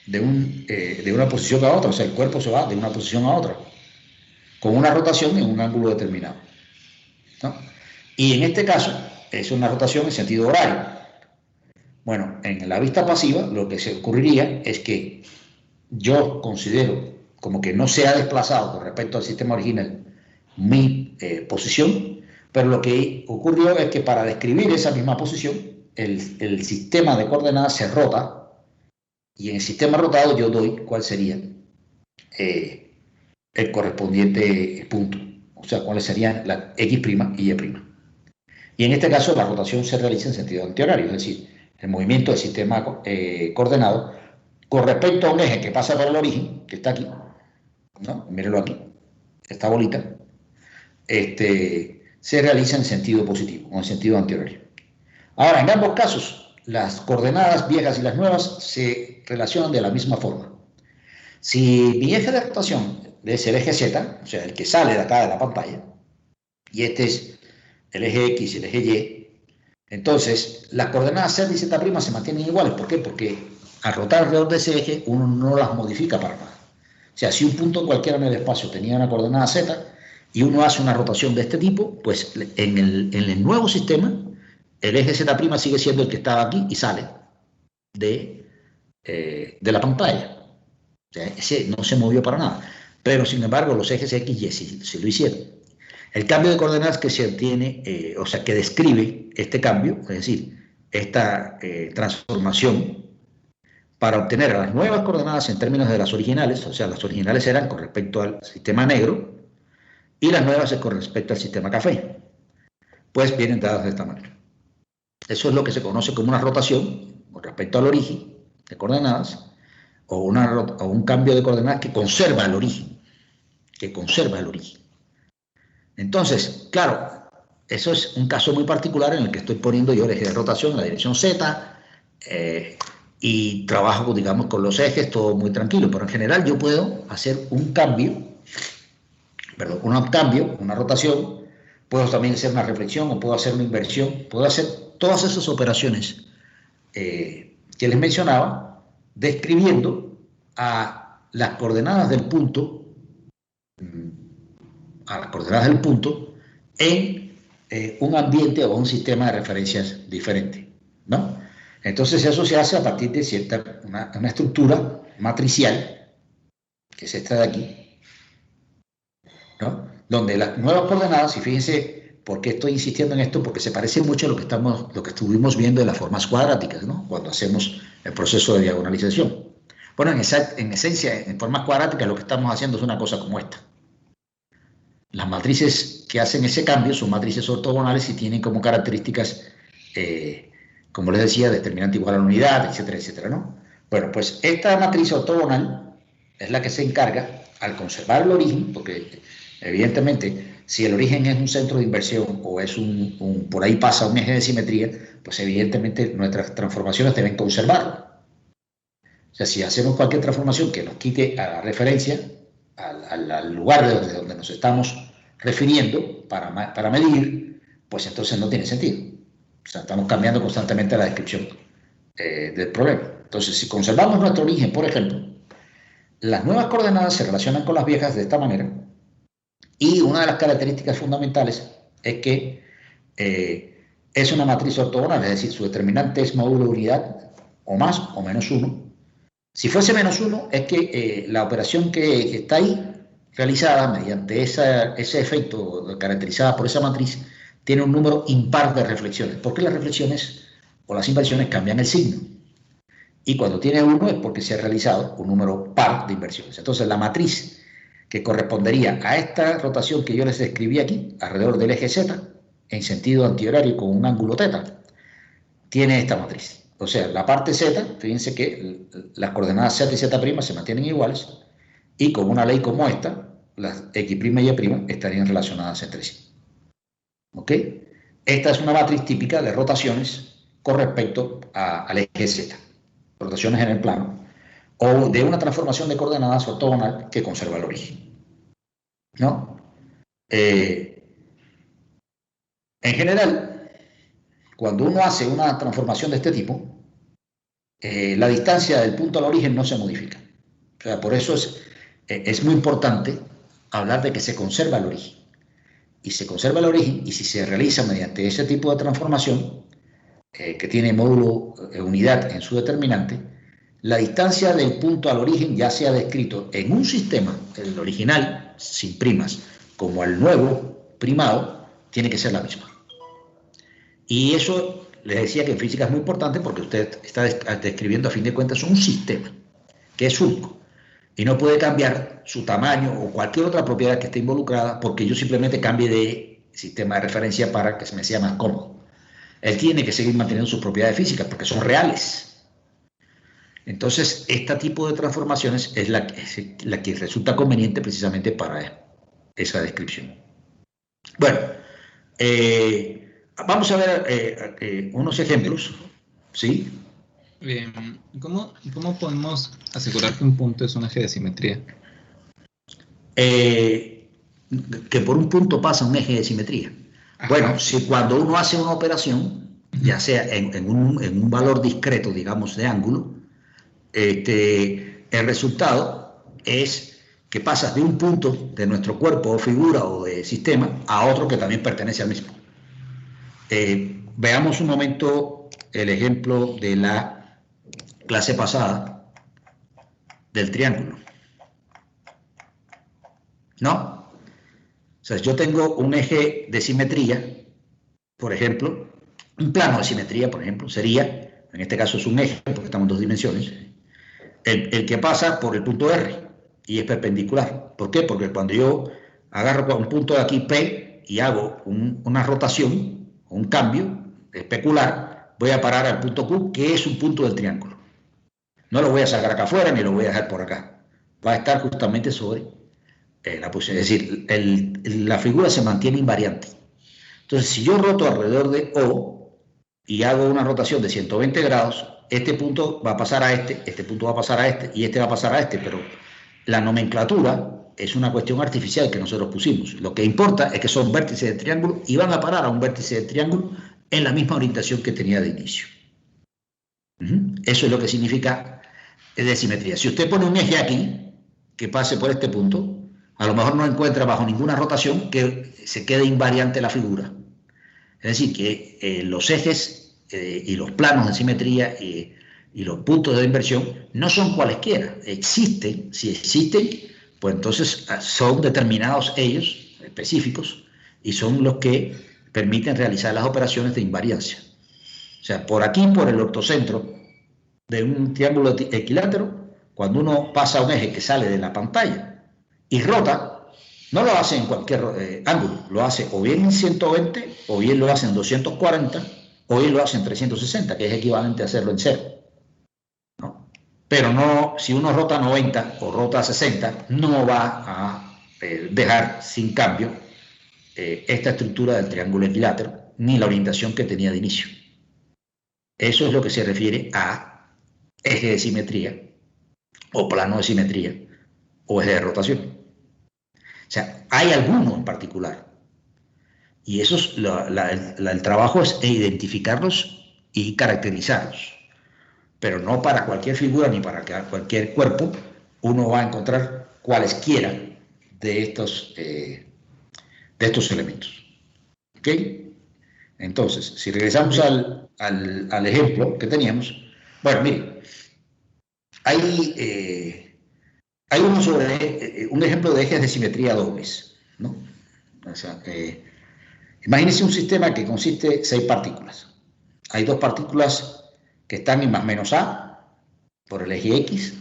de una posición a otra, o sea, el cuerpo se va de una posición a otra, con una rotación en un ángulo determinado, ¿no? Y en este caso es una rotación en sentido horario. Bueno, en la vista pasiva lo que se ocurriría es que yo considero como que no se ha desplazado con respecto al sistema original mi posición, pero lo que ocurrió es que para describir esa misma posición, el sistema de coordenadas se rota y en el sistema rotado yo doy cuál sería el correspondiente punto, o sea, cuáles serían la X' y Y'. Y en este caso la rotación se realiza en sentido antihorario, es decir, el movimiento del sistema coordenado con respecto a un eje que pasa por el origen, que está aquí, ¿no? Mírenlo aquí, esta bolita, se realiza en sentido positivo o en sentido antihorario. Ahora, en ambos casos, las coordenadas viejas y las nuevas se relacionan de la misma forma. Si mi eje de rotación es el eje Z, o sea, el que sale de acá de la pantalla, y este es el eje X y el eje Y, entonces las coordenadas Z y Z' se mantienen iguales. ¿Por qué? Porque al rotar alrededor de ese eje uno no las modifica para nada. O sea, si un punto cualquiera en el espacio tenía una coordenada Z y uno hace una rotación de este tipo, pues en el nuevo sistema el eje Z' sigue siendo el que estaba aquí y sale de la pantalla. O sea, ese no se movió para nada. Pero, sin embargo, los ejes X y Y sí lo hicieron. El cambio de coordenadas que se obtiene, o sea, que describe este cambio, es decir, esta transformación para obtener las nuevas coordenadas en términos de las originales, o sea, las originales eran con respecto al sistema negro y las nuevas es con respecto al sistema café, pues vienen dadas de esta manera. Eso es lo que se conoce como una rotación con respecto al origen de coordenadas, o un cambio de coordenadas que conserva el origen, Entonces, claro, eso es un caso muy particular en el que estoy poniendo yo el eje de rotación en la dirección Z, y trabajo, digamos, con los ejes, todo muy tranquilo, pero en general yo puedo hacer un cambio, una rotación, puedo también hacer una reflexión o puedo hacer una inversión, puedo hacer todas esas operaciones que les mencionaba, describiendo a las coordenadas del punto, en un ambiente o un sistema de referencias diferente, ¿no? Entonces eso se hace a partir de una estructura matricial, que es esta de aquí, ¿no? Donde las nuevas coordenadas, y fíjense por qué estoy insistiendo en esto, porque se parece mucho a lo que estuvimos viendo de las formas cuadráticas, ¿no? Cuando hacemos el proceso de diagonalización. Bueno, en esencia, en formas cuadráticas lo que estamos haciendo es una cosa como esta. Las matrices que hacen ese cambio son matrices ortogonales y tienen como características, como les decía, determinante igual a la unidad, etcétera, etcétera, ¿no? Bueno, pues esta matriz ortogonal es la que se encarga, al conservar el origen, porque evidentemente si el origen es un centro de inversión o es por ahí pasa un eje de simetría, pues evidentemente nuestras transformaciones deben conservarlo. O sea, si hacemos cualquier transformación que nos quite a la referencia, al lugar de donde nos estamos refiriendo para medir, pues entonces no tiene sentido. O sea, estamos cambiando constantemente la descripción del problema. Entonces, si conservamos nuestro origen, por ejemplo, las nuevas coordenadas se relacionan con las viejas de esta manera, y una de las características fundamentales es que es una matriz ortogonal, es decir, su determinante es módulo de unidad, o más o menos 1. Si fuese menos 1, es que la operación que está ahí, realizada mediante ese efecto caracterizada por esa matriz, tiene un número impar de reflexiones, porque las reflexiones o las inversiones cambian el signo. Y cuando tiene 1 es porque se ha realizado un número par de inversiones. Entonces, la matriz que correspondería a esta rotación que yo les describí aquí, alrededor del eje Z, en sentido antihorario con un ángulo θ, tiene esta matriz. O sea, la parte Z, fíjense que las coordenadas Z y Z' se mantienen iguales, y con una ley como esta, las X' y Y' estarían relacionadas entre sí. ¿Ok? Esta es una matriz típica de rotaciones con respecto al eje Z, rotaciones en el plano, o de una transformación de coordenadas ortogonal que conserva el origen, ¿no? En general, cuando uno hace una transformación de este tipo, la distancia del punto al origen no se modifica. O sea, por eso es muy importante hablar de que se conserva el origen. Y se conserva el origen, y si se realiza mediante ese tipo de transformación, que tiene módulo unidad en su determinante, la distancia del punto al origen ya se ha descrito en un sistema, el original, sin primas, como el nuevo primado, tiene que ser la misma. Y eso les decía que en física es muy importante porque usted está describiendo a fin de cuentas un sistema que es único y no puede cambiar su tamaño o cualquier otra propiedad que esté involucrada porque yo simplemente cambie de sistema de referencia para que se me sea más cómodo. Él tiene que seguir manteniendo sus propiedades físicas porque son reales. Entonces, este tipo de transformaciones es la que resulta conveniente precisamente para esa descripción. Bueno, vamos a ver unos ejemplos, ¿sí? ¿Cómo podemos asegurar que un punto es un eje de simetría? Que por un punto pasa un eje de simetría. Ajá. Bueno, si cuando uno hace una operación, ya sea en un valor discreto, digamos, de ángulo, el resultado es que pasas de un punto de nuestro cuerpo o figura o de sistema a otro que también pertenece al mismo. Veamos un momento el ejemplo de la clase pasada del triángulo. ¿No? O sea, yo tengo un eje de simetría, por ejemplo, un plano de simetría, por ejemplo, sería, en este caso es un eje, porque estamos en 2 dimensiones, el que pasa por el punto R y es perpendicular. ¿Por qué? Porque cuando yo agarro un punto de aquí P y hago una rotación, un cambio especular, voy a parar al punto Q, que es un punto del triángulo. No lo voy a sacar acá afuera ni lo voy a dejar por acá. Va a estar justamente sobre la posición. Es decir, la figura se mantiene invariante. Entonces, si yo roto alrededor de O y hago una rotación de 120 grados, este punto va a pasar a este punto va a pasar a este y este va a pasar a este, pero la nomenclatura es una cuestión artificial que nosotros pusimos. Lo que importa es que son vértices de triángulo y van a parar a un vértice de triángulo en la misma orientación que tenía de inicio. Eso es lo que significa decimetría. Si usted pone un eje aquí, que pase por este punto, a lo mejor no encuentra bajo ninguna rotación que se quede invariante la figura. Es decir, que los ejes y los planos de simetría y los puntos de inversión no son cualesquiera. Existen, si existen, pues entonces son determinados ellos, específicos, y son los que permiten realizar las operaciones de invariancia. O sea, por aquí, por el ortocentro de un triángulo equilátero, cuando uno pasa un eje que sale de la pantalla y rota, no lo hace en cualquier ángulo, lo hace o bien en 120, o bien lo hace en 240, o bien lo hace en 360, que es equivalente a hacerlo en 0. ¿No? Pero no, si uno rota 90 o rota 60, no va a dejar sin cambio esta estructura del triángulo equilátero, ni la orientación que tenía de inicio. Eso es lo que se refiere a eje de simetría, o plano de simetría, o eje de rotación. O sea, hay algunos en particular. Y eso es el trabajo es identificarlos y caracterizarlos. Pero no para cualquier figura ni para cualquier cuerpo uno va a encontrar cualesquiera de estos elementos. ¿Ok? Entonces, si regresamos al ejemplo que teníamos, bueno, mire, hay un ejemplo de ejes de simetría dobles, ¿no? O sea, imagínense un sistema que consiste en 6 partículas. Hay 2 partículas que están en más menos A por el eje X,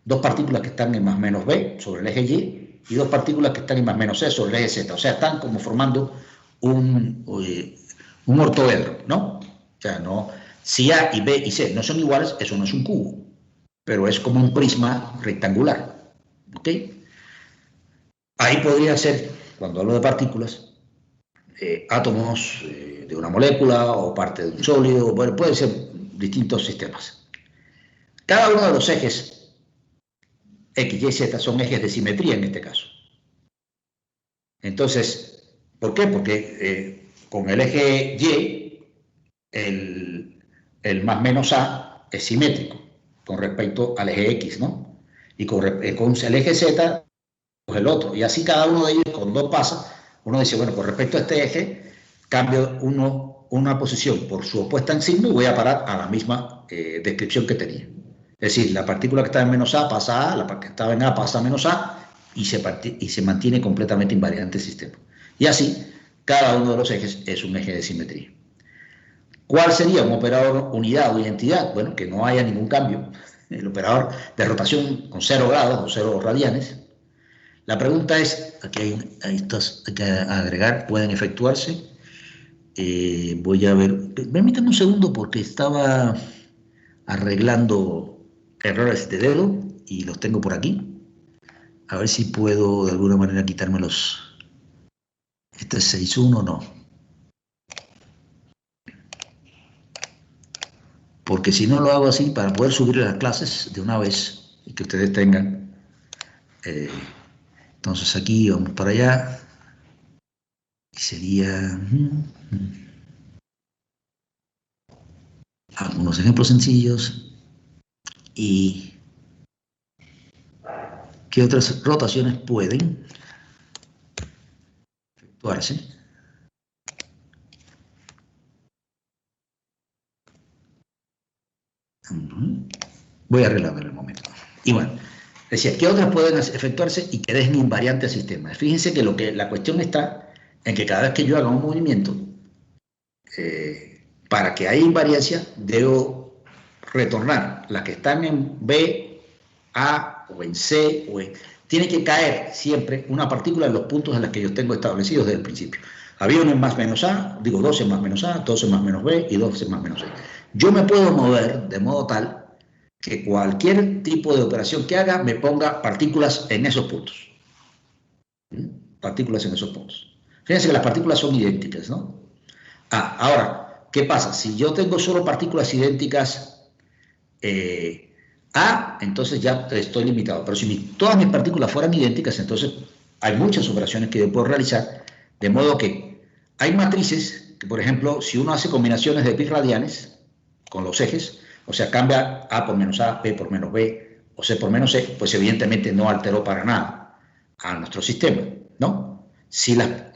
2 partículas que están en más menos B sobre el eje Y 2 partículas que están en más menos C sobre el eje Z. O sea, están como formando un ortoedro, ¿no? O sea, no, si A y B y C no son iguales, eso no es un cubo, pero es como un prisma rectangular. ¿Ok? Ahí podría ser, cuando hablo de partículas, átomos de una molécula o parte de un sólido, bueno, pueden ser distintos sistemas. Cada uno de los ejes X, Y, Z son ejes de simetría en este caso. Entonces, ¿por qué? Porque con el eje Y, el más menos A es simétrico con respecto al eje X, ¿no? Y con el eje Z, pues el otro. Y así cada uno de ellos, con 2 pasa, uno dice, bueno, con respecto a este eje, cambio una posición por su opuesta en signo y voy a parar a la misma descripción que tenía. Es decir, la partícula que estaba en menos A pasa a A, la que estaba en A pasa a menos A y se mantiene completamente invariante el sistema. Y así, cada uno de los ejes es un eje de simetría. ¿Cuál sería un operador unidad o identidad? Bueno, que no haya ningún cambio. El operador de rotación con 0 grados o 0 radianes. La pregunta es, aquí hay estos que agregar, pueden efectuarse. Voy a ver, permítanme un segundo porque estaba arreglando errores de dedo y los tengo por aquí. A ver si puedo de alguna manera quitármelos. Este es 6.1, no. Porque si no lo hago así, para poder subir las clases de una vez y que ustedes tengan. Entonces aquí vamos para allá. Y sería algunos ejemplos sencillos. ¿Y qué otras rotaciones pueden efectuarse? Voy a arreglarlo en el momento. Y bueno, decía, ¿qué otras pueden efectuarse y que dejen invariante al sistema? Fíjense que la cuestión está en que cada vez que yo haga un movimiento, para que haya invariancia, debo retornar las que están en B, A o en C, tiene que caer siempre una partícula en los puntos en los que yo tengo establecidos desde el principio. Había uno en más menos A, digo 2 en más menos A, 2 en más menos B y 2 en más menos C. Yo me puedo mover de modo tal que cualquier tipo de operación que haga me ponga partículas en esos puntos. Partículas en esos puntos. Fíjense que las partículas son idénticas, ¿no? Ahora, ¿qué pasa? Si yo tengo solo partículas idénticas A, entonces ya estoy limitado. Pero si todas mis partículas fueran idénticas, entonces hay muchas operaciones que yo puedo realizar, de modo que hay matrices que, por ejemplo, si uno hace combinaciones de pi radianes con los ejes, o sea, cambia A por menos A, B por menos B, o C por menos C, pues evidentemente no alteró para nada a nuestro sistema, ¿no? Si las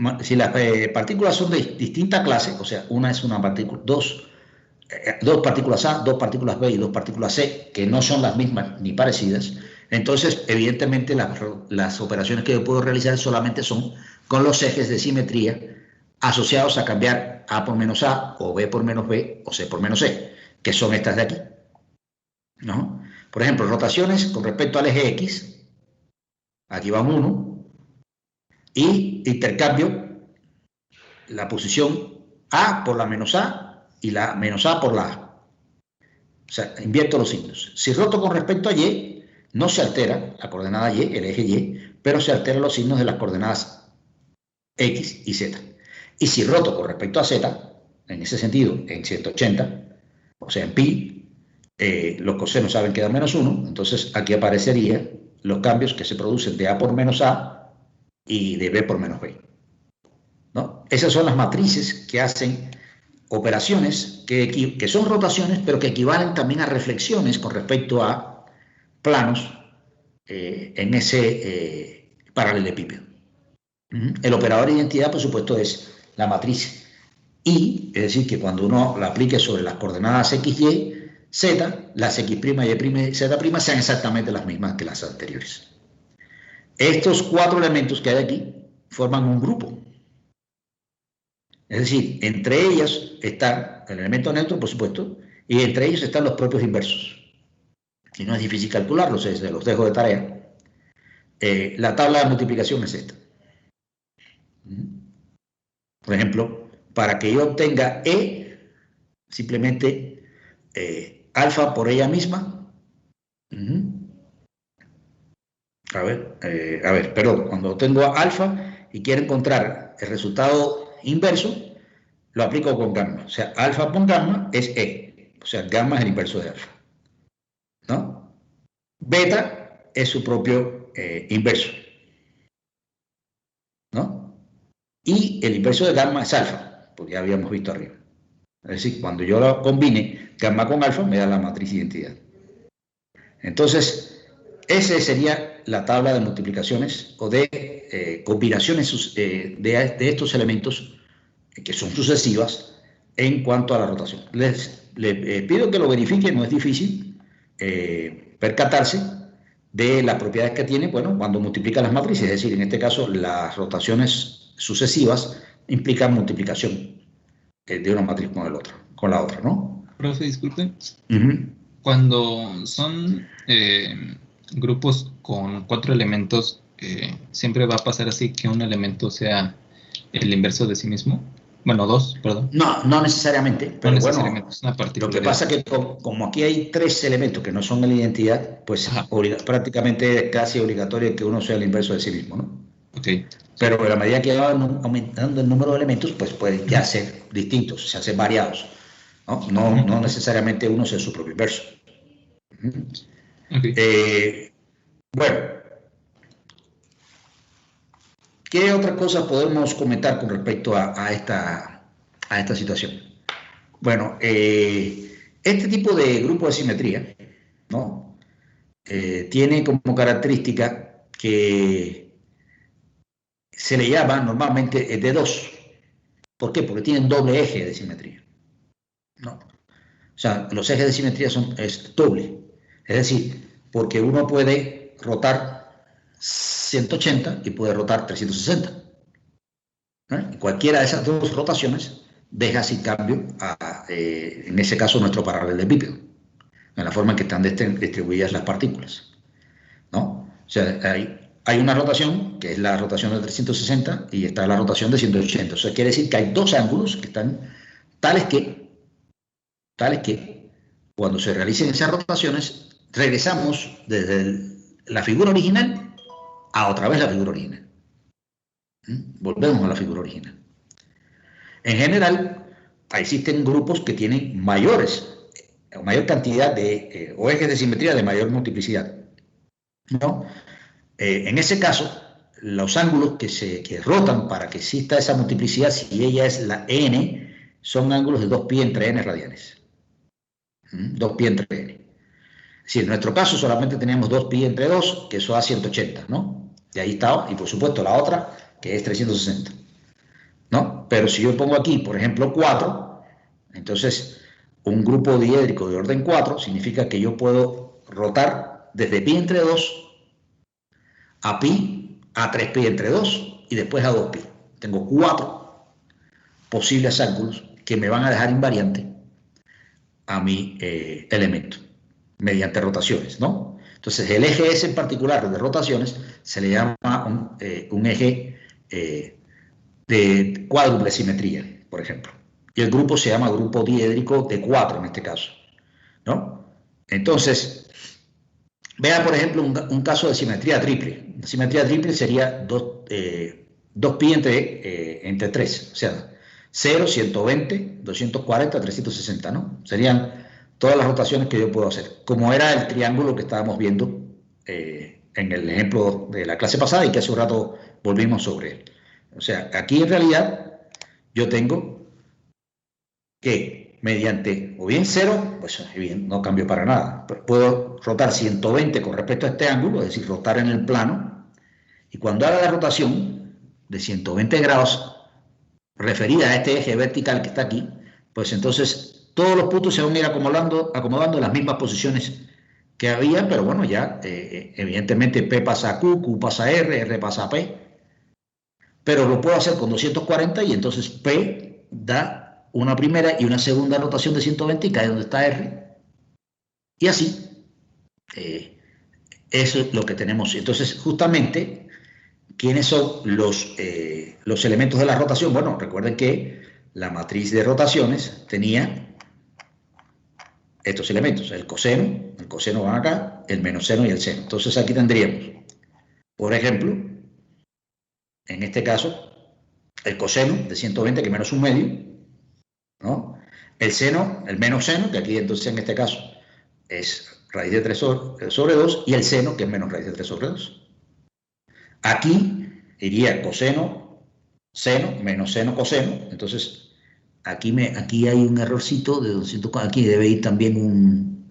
partículas son de distinta clase, o sea, una es una partícula, dos partículas A, dos partículas B y dos partículas C, que no son las mismas ni parecidas, entonces evidentemente las operaciones que yo puedo realizar solamente son con los ejes de simetría asociados a cambiar A por menos A, o B por menos B, o C por menos C, que son estas de aquí, ¿no? Por ejemplo, rotaciones con respecto al eje X, aquí va un 1, y intercambio la posición A por la menos A y la menos A por la A. O sea, invierto los signos. Si roto con respecto a Y, no se altera la coordenada Y, el eje Y, pero se alteran los signos de las coordenadas X y Z. Y si roto con respecto a Z, en ese sentido, en 180, o sea, en pi, los cosenos saben que da menos 1, entonces aquí aparecerían los cambios que se producen de A por menos A y de B por menos B, ¿no? Esas son las matrices que hacen operaciones que son rotaciones, pero que equivalen también a reflexiones con respecto a planos en ese paralelepípedo. El operador de identidad, por supuesto, es la matriz I, es decir, que cuando uno la aplique sobre las coordenadas X, Y, Z, las X', Y', y Z' sean exactamente las mismas que las anteriores. Estos cuatro elementos que hay aquí forman un grupo. Es decir, entre ellas están el elemento neutro, por supuesto, y entre ellos están los propios inversos. Y no es difícil calcularlos, se los dejo de tarea. La tabla de multiplicación es esta. Por ejemplo, para que yo obtenga E, simplemente alfa por ella misma. A ver, perdón, cuando tengo alfa y quiero encontrar el resultado inverso, lo aplico con gamma. O sea, alfa por gamma es E. O sea, gamma es el inverso de alfa, ¿no? Beta es su propio inverso, ¿no? Y el inverso de gamma es alfa, porque ya habíamos visto arriba. Es decir, cuando yo lo combine gamma con alfa, me da la matriz de identidad. Entonces, esa sería la tabla de multiplicaciones o de combinaciones de estos elementos que son sucesivas en cuanto a la rotación. Les pido que lo verifiquen, no es difícil percatarse de las propiedades que tiene, bueno, cuando multiplica las matrices, es decir, en este caso las rotaciones sucesivas implican multiplicación de una matriz con la otra, ¿no? Profe, disculpe. Cuando son grupos con 4 elementos, ¿siempre va a pasar así que un elemento sea el inverso de sí mismo? Bueno, 2, perdón. No necesariamente, pero no necesariamente, bueno, es una lo que pasa es que como aquí hay 3 elementos que no son de la identidad, pues prácticamente es casi obligatorio que uno sea el inverso de sí mismo, ¿no? Okay. Pero a la medida que va aumentando el número de elementos, pues pueden ya ser distintos, se hacen variados, ¿no? No necesariamente uno sea su propio inverso. Okay. Bueno, ¿qué otra cosa podemos comentar con respecto a esta situación? Bueno, este tipo de grupo de simetría, ¿no? Tiene como característica que se le llama normalmente de 2. ¿Por qué? Porque tienen doble eje de simetría, ¿no? O sea, los ejes de simetría es doble. Es decir, porque uno puede rotar 180 y puede rotar 360. Y cualquiera de esas dos rotaciones deja sin cambio, en ese caso, nuestro paralelepípedo, en la forma en que están distribuidas las partículas, ¿no? O sea, hay una rotación, que es la rotación de 360, y está la rotación de 180. O sea, quiere decir que hay dos ángulos que están tales que cuando se realicen esas rotaciones, regresamos desde la figura original a otra vez la figura original. Volvemos a la figura original. En general, existen grupos que tienen mayor cantidad de o ejes de simetría de mayor multiplicidad, ¿no? En ese caso, los ángulos que rotan para que exista esa multiplicidad, si ella es la n, son ángulos de 2π entre n radianes. 2π entre n. Es decir, en nuestro caso solamente tenemos 2π entre 2, que eso da 180, ¿no? Y ahí está, y por supuesto la otra, que es 360, ¿no? Pero si yo pongo aquí, por ejemplo, 4, entonces un grupo diédrico de orden 4 significa que yo puedo rotar desde π entre 2 a pi, a 3π entre 2 y después a 2π. Tengo 4 posibles ángulos que me van a dejar invariante a mi elemento mediante rotaciones, ¿no? Entonces el eje S en particular de rotaciones se le llama un eje de cuádruple simetría, por ejemplo. Y el grupo se llama grupo diédrico de 4 en este caso, ¿no? Entonces, vea, por ejemplo, un caso de simetría triple. La simetría triple sería 2π entre 3, o sea, 0, 120, 240, 360, ¿no? Serían todas las rotaciones que yo puedo hacer, como era el triángulo que estábamos viendo en el ejemplo de la clase pasada y que hace un rato volvimos sobre él. O sea, aquí en realidad yo tengo que mediante o bien 0, pues bien, no cambio para nada, pero puedo rotar 120 con respecto a este ángulo, es decir, rotar en el plano, y cuando haga la rotación de 120 grados referida a este eje vertical que está aquí, pues entonces todos los puntos se van a ir acomodando en las mismas posiciones que había, pero bueno, ya evidentemente P pasa a Q, Q pasa a R, R pasa a P, pero lo puedo hacer con 240 y entonces P da una primera y una segunda rotación de 120 y cae donde está R, y así eso es lo que tenemos. Entonces, justamente, ¿quiénes son los elementos de la rotación? Bueno, recuerden que la matriz de rotaciones tenía estos elementos, el coseno van acá, el menos seno y el seno. Entonces aquí tendríamos, por ejemplo, en este caso, el coseno de 120, que menos un medio, ¿no? El seno, el menos seno, que aquí entonces en este caso es raíz de 3 sobre 2, y el seno, que es menos raíz de 3 sobre 2. Aquí iría coseno, seno, menos seno, coseno. Entonces, aquí hay un errorcito de 200, aquí debe ir también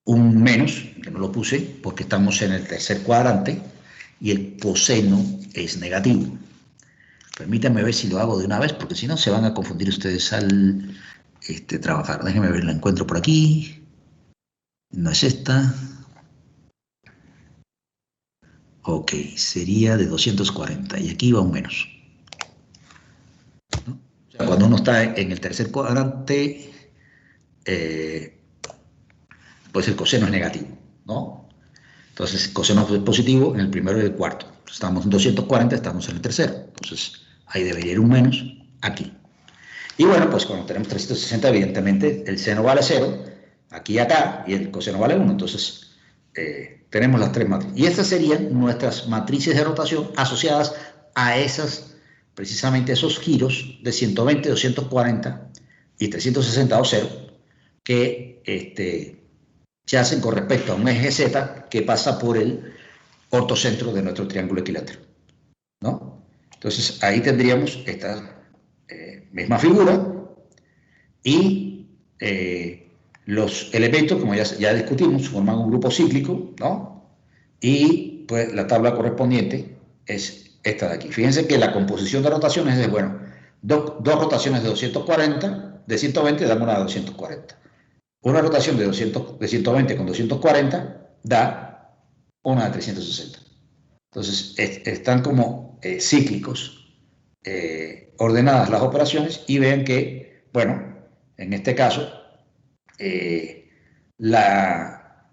un menos, que no lo puse, porque estamos en el tercer cuadrante, y el coseno es negativo. Permítanme ver si lo hago de una vez, porque si no se van a confundir ustedes al trabajar. Déjenme ver, la encuentro por aquí. No es esta. Ok, sería de 240, y aquí va un menos, ¿no? O sea, cuando uno está en el tercer cuadrante, pues el coseno es negativo, ¿no? Entonces, coseno es positivo en el primero y el cuarto. Estamos en 240, estamos en el tercero. Entonces, ahí debería ir un menos aquí. Y bueno, pues cuando tenemos 360, evidentemente, el seno vale 0, aquí y acá, y el coseno vale 1. Entonces, tenemos las tres matrices. Y estas serían nuestras matrices de rotación asociadas a precisamente esos giros de 120, 240 y 360 o 0, que se hacen con respecto a un eje Z que pasa por el ortocentro de nuestro triángulo equilátero, ¿no? Entonces ahí tendríamos esta misma figura y los elementos, como ya discutimos, forman un grupo cíclico, ¿no? Y pues la tabla correspondiente es esta de aquí. Fíjense que la composición de rotaciones es, bueno, dos rotaciones de 240, de 120 dan una de 240. Una rotación de 120 con 240 da una de 360. Entonces, están como cíclicos, ordenadas las operaciones, y ven que, bueno, en este caso, la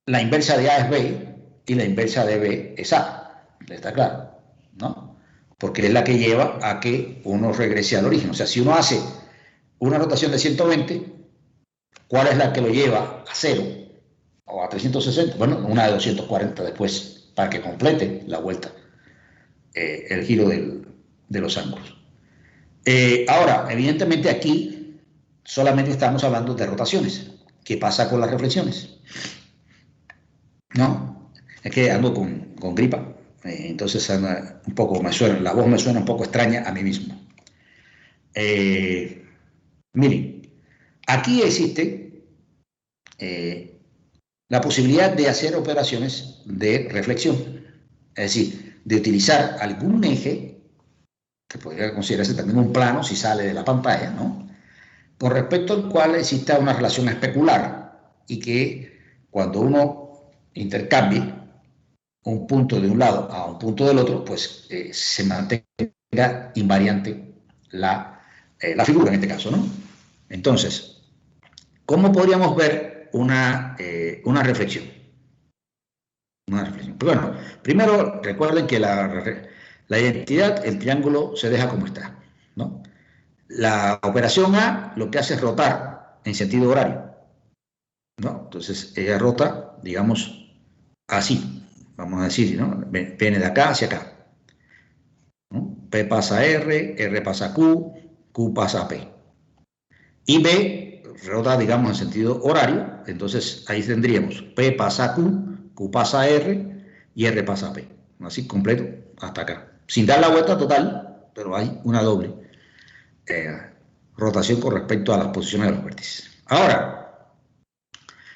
inversa de A es B y la inversa de B es A. ¿Está claro? ¿No? Porque es la que lleva a que uno regrese al origen. O sea, si uno hace una rotación de 120, ¿Cuál es la que lo lleva a 0 o a 360? Bueno, una de 240 después, para que complete la vuelta, el giro de los ángulos. Ahora, evidentemente aquí solamente estamos hablando de rotaciones. ¿Qué pasa con las reflexiones? No, es que ando con gripa, entonces un poco la voz me suena un poco extraña a mí mismo. Miren, aquí existe la posibilidad de hacer operaciones de reflexión, es decir, de utilizar algún eje, que podría considerarse también un plano si sale de la pantalla, ¿no?, con respecto al cual exista una relación especular y que cuando uno intercambie un punto de un lado a un punto del otro, pues se mantenga invariante la figura en este caso, ¿no? Entonces, ¿cómo podríamos ver una reflexión? Una reflexión. Pues bueno, primero recuerden que la identidad, el triángulo se deja como está, ¿no? La operación A lo que hace es rotar en sentido horario, ¿no? Entonces ella rota, digamos, así, vamos a decir, ¿no? Viene de acá hacia acá, ¿no? P pasa a R, R pasa a Q, Q pasa a P. Y B rota, digamos, en sentido horario, entonces ahí tendríamos P pasa a Q, Q pasa a R y R pasa a P. Así completo hasta acá. Sin dar la vuelta total, pero hay una doble rotación con respecto a las posiciones de los vértices. Ahora,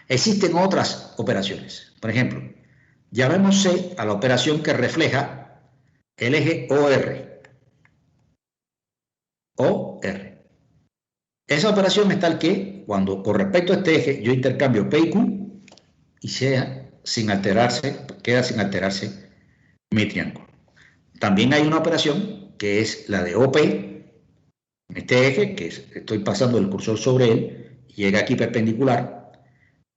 existen otras operaciones. Por ejemplo, llamemos C a la operación que refleja el eje OR. OR. Esa operación es tal que cuando con respecto a este eje yo intercambio P y Q y sea sin alterarse, queda sin alterarse mi triángulo. También hay una operación que es la de OP, en este eje, que estoy pasando el cursor sobre él, y llega aquí perpendicular,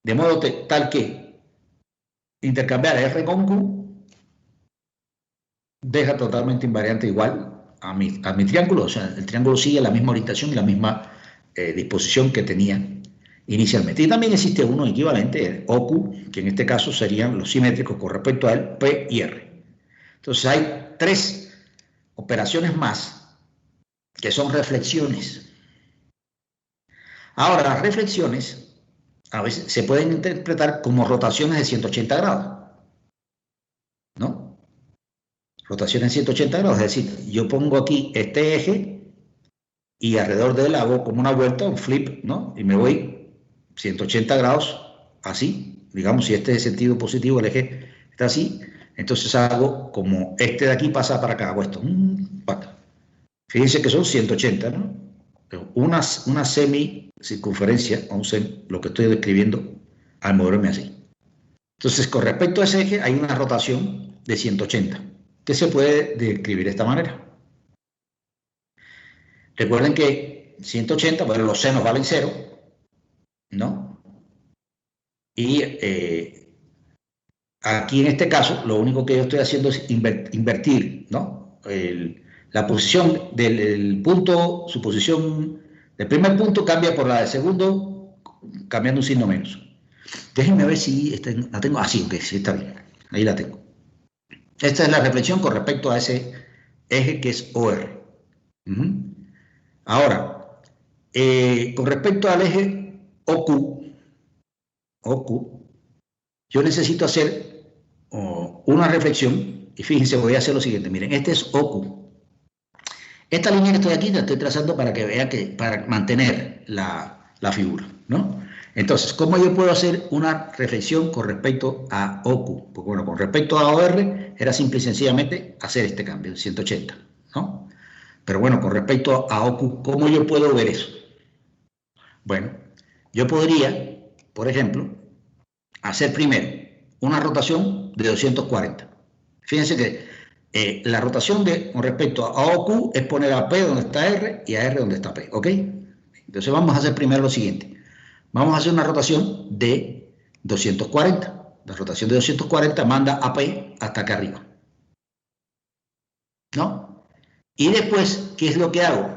de modo tal que intercambiar R con Q deja totalmente invariante igual a mi triángulo, o sea, el triángulo sigue la misma orientación y la misma disposición que tenía inicialmente. Y también existe uno equivalente, el OQ, que en este caso serían los simétricos con respecto a él, P y R. Entonces hay tres operaciones más que son reflexiones. Ahora, las reflexiones a veces se pueden interpretar como rotaciones de 180 grados, ¿no? Rotaciones de 180 grados, es decir, yo pongo aquí este eje y alrededor de él hago como una vuelta, un flip, ¿no? Y me voy 180 grados así, digamos, si este es el sentido positivo, el eje está así, entonces hago como este de aquí pasa para acá, hago esto, fíjense que son 180, ¿no? Una semicircunferencia, lo que estoy describiendo al moverme así. Entonces, con respecto a ese eje, hay una rotación de 180, que se puede describir de esta manera. Recuerden que 180, bueno, los senos valen 0, ¿no? Y aquí en este caso, lo único que yo estoy haciendo es invertir, ¿no? La posición del punto, su posición del primer punto cambia por la del segundo, cambiando un signo menos. Déjenme ver si la tengo. Ah, sí, ok, sí, está bien. Ahí la tengo. Esta es la reflexión con respecto a ese eje que es OR. Ahora, con respecto al eje OQ, yo necesito hacer una reflexión, y fíjense, voy a hacer lo siguiente. Miren, este es OQ. Esta línea que estoy aquí la estoy trazando para que vean que, para mantener la figura, ¿no? Entonces, ¿cómo yo puedo hacer una reflexión con respecto a OQ? Porque bueno, con respecto a OR era simple y sencillamente hacer este cambio de 180, ¿no? Pero bueno, con respecto a OQ, ¿cómo yo puedo ver eso? Bueno, yo podría, por ejemplo, hacer primero una rotación de 240. Fíjense que la rotación con respecto a OQ es poner a P donde está R y a R donde está P, ¿ok? Entonces vamos a hacer primero lo siguiente. Vamos a hacer una rotación de 240. La rotación de 240 manda a P hasta acá arriba, ¿no? Y después, ¿qué es lo que hago?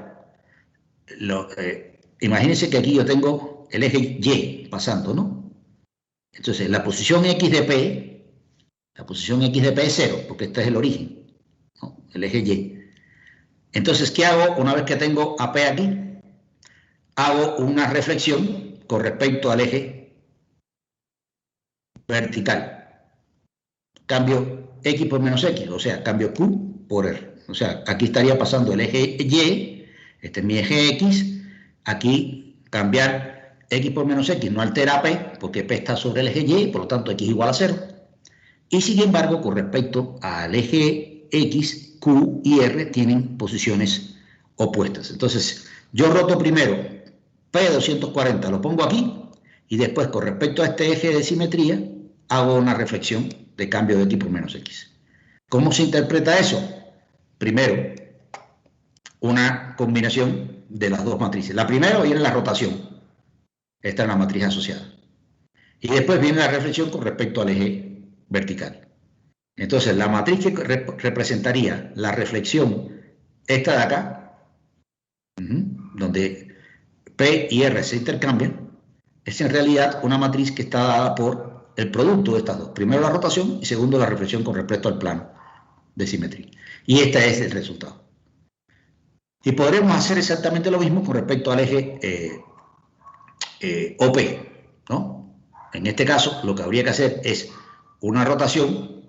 Imagínense que aquí yo tengo el eje Y pasando, ¿no? Entonces, la posición X de P, es 0, porque este es el origen, ¿no? El eje Y. Entonces, ¿qué hago una vez que tengo a P aquí? Hago una reflexión con respecto al eje vertical. Cambio X por menos X, o sea, cambio Q por R. O sea, aquí estaría pasando el eje Y, este es mi eje X, aquí cambiar X por menos X no altera a P, porque P está sobre el eje Y, por lo tanto X igual a 0. Y sin embargo, con respecto al eje X, Q y R tienen posiciones opuestas. Entonces, yo roto primero P240, lo pongo aquí, y después con respecto a este eje de simetría, hago una reflexión de cambio de X por menos X. ¿Cómo se interpreta eso? Primero, una combinación de las dos matrices. La primera viene la rotación. Esta es la matriz asociada. Y después viene la reflexión con respecto al eje vertical. Entonces, la matriz que representaría la reflexión, esta de acá, donde P y R se intercambian, es en realidad una matriz que está dada por el producto de estas dos. Primero la rotación y segundo la reflexión con respecto al plano de simetría. Y este es el resultado. Y podremos hacer exactamente lo mismo con respecto al eje OP, ¿no? En este caso, lo que habría que hacer es una rotación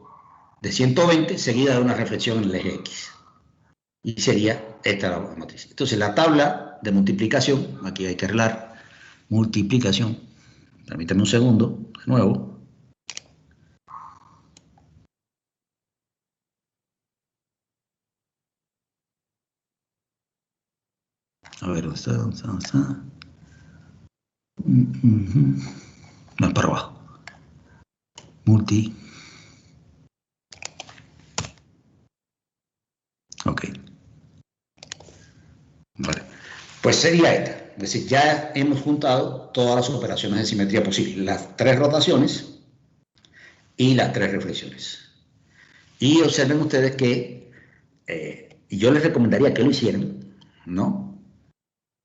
de 120 seguida de una reflexión en el eje X. Y sería esta la matriz. Entonces, la tabla de multiplicación, aquí hay que arreglar multiplicación. Permítame un segundo, de nuevo. A ver, ¿dónde está? Más para abajo. Ok. Vale. Pues sería esta. Es decir, ya hemos juntado todas las operaciones de simetría posibles. Las 3 rotaciones y las 3 reflexiones. Y observen ustedes que yo les recomendaría que lo hicieran, ¿no?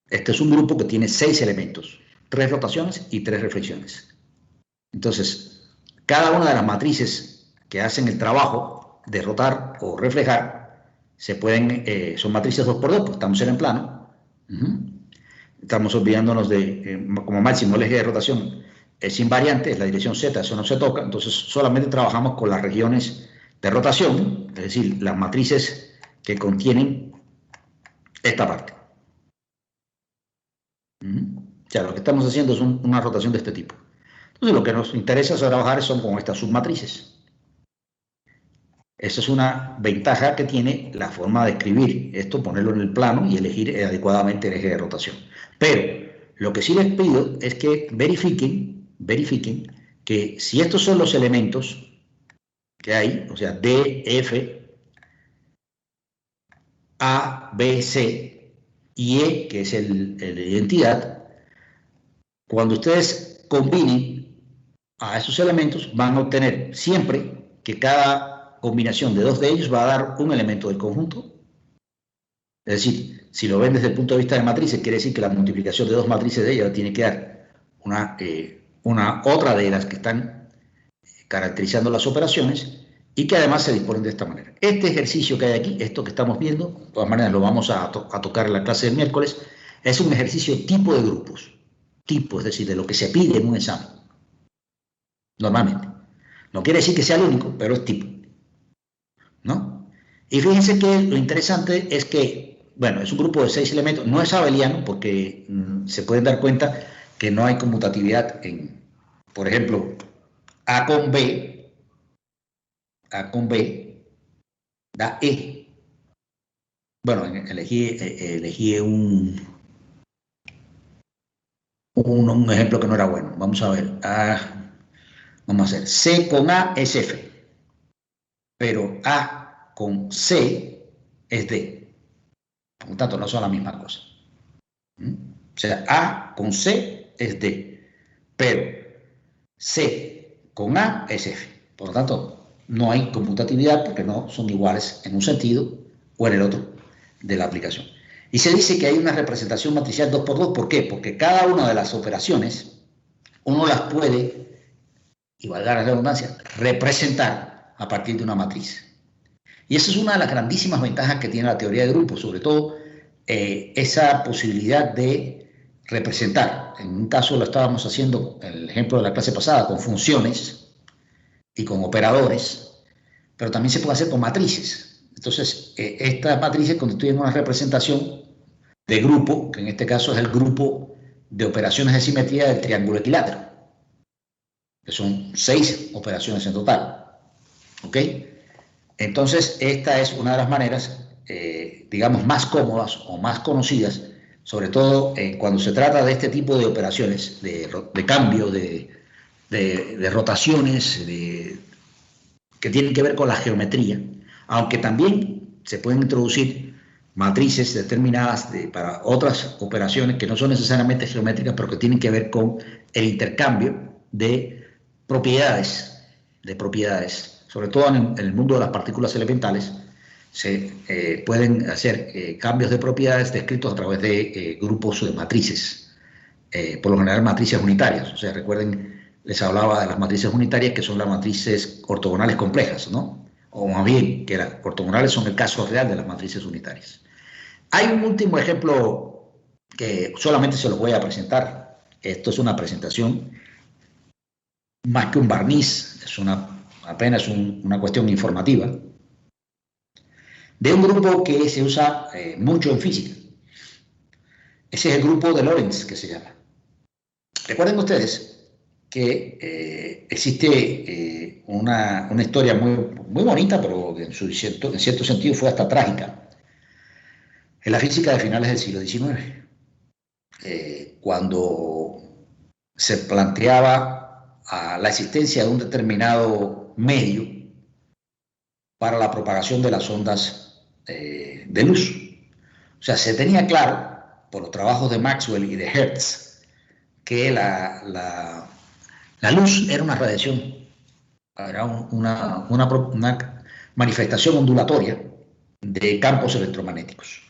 Este es un grupo que tiene 6 elementos, 3 rotaciones y 3 reflexiones. Entonces, cada una de las matrices que hacen el trabajo de rotar o reflejar, son matrices 2×2, pues estamos en el plano. Estamos olvidándonos de, como máximo, el eje de rotación es invariante, es la dirección Z, eso no se toca, entonces solamente trabajamos con las regiones de rotación, es decir, las matrices que contienen esta parte. O sea, lo que estamos haciendo es una rotación de este tipo. Entonces, lo que nos interesa trabajar son con estas submatrices. Esa es una ventaja que tiene la forma de escribir esto, ponerlo en el plano y elegir adecuadamente el eje de rotación. Pero lo que sí les pido es que verifiquen que si estos son los elementos que hay, o sea, D, F, A, B, C y E, que es el de identidad, cuando ustedes combinen a esos elementos van a obtener siempre que cada combinación de dos de ellos va a dar un elemento del conjunto. Es decir, si lo ven desde el punto de vista de matrices, quiere decir que la multiplicación de dos matrices de ellas tiene que dar otra de las que están caracterizando las operaciones y que además se disponen de esta manera. Este ejercicio que hay aquí, esto que estamos viendo, de todas maneras lo vamos a tocar en la clase del miércoles, es un ejercicio tipo de grupos. Tipo, es decir, de lo que se pide en un examen. Normalmente. No quiere decir que sea el único, pero es tipo, ¿no? Y fíjense que lo interesante es que, bueno, es un grupo de 6 elementos, no es abeliano porque se pueden dar cuenta que no hay conmutatividad en, por ejemplo, A con B da E. Bueno, elegí un ejemplo que no era bueno. Vamos a ver. Vamos a hacer C con A es F, pero A con C es D. Por lo tanto, no son la misma cosa. O sea, A con C es D, pero C con A es F. Por lo tanto, no hay conmutatividad porque no son iguales en un sentido o en el otro de la aplicación. Y se dice que hay una representación matricial 2×2. ¿Por qué? Porque cada una de las operaciones uno las puede, y valga la redundancia, representar a partir de una matriz. Y esa es una de las grandísimas ventajas que tiene la teoría de grupos, sobre todo esa posibilidad de representar. En un caso lo estábamos haciendo, en el ejemplo de la clase pasada, con funciones y con operadores, pero también se puede hacer con matrices. Entonces, estas matrices constituyen una representación de grupo, que en este caso es el grupo de operaciones de simetría del triángulo equilátero, que son 6 operaciones en total. ¿Ok? Entonces, esta es una de las maneras, digamos, más cómodas o más conocidas, sobre todo cuando se trata de este tipo de operaciones, de cambio, de rotaciones, que tienen que ver con la geometría, aunque también se pueden introducir matrices determinadas para otras operaciones que no son necesariamente geométricas, pero que tienen que ver con el intercambio de propiedades, sobre todo en el mundo de las partículas elementales. Se pueden hacer cambios de propiedades descritos a través de grupos de matrices, por lo general matrices unitarias. O sea, recuerden, les hablaba de las matrices unitarias, que son las matrices ortogonales complejas, ¿no? O más bien, que las ortogonales son el caso real de las matrices unitarias. Hay un último ejemplo que solamente se los voy a presentar. Esto es una presentación más que un barniz, es apenas una cuestión informativa, de un grupo que se usa mucho en física. Ese es el grupo de Lorentz, que se llama. Recuerden ustedes que existe una historia muy bonita, pero en cierto sentido fue hasta trágica, en la física de finales del siglo XIX, cuando se planteaba la existencia de un determinado medio para la propagación de las ondas de luz. O sea, se tenía claro, por los trabajos de Maxwell y de Hertz, que la luz era una radiación, era una manifestación ondulatoria de campos electromagnéticos.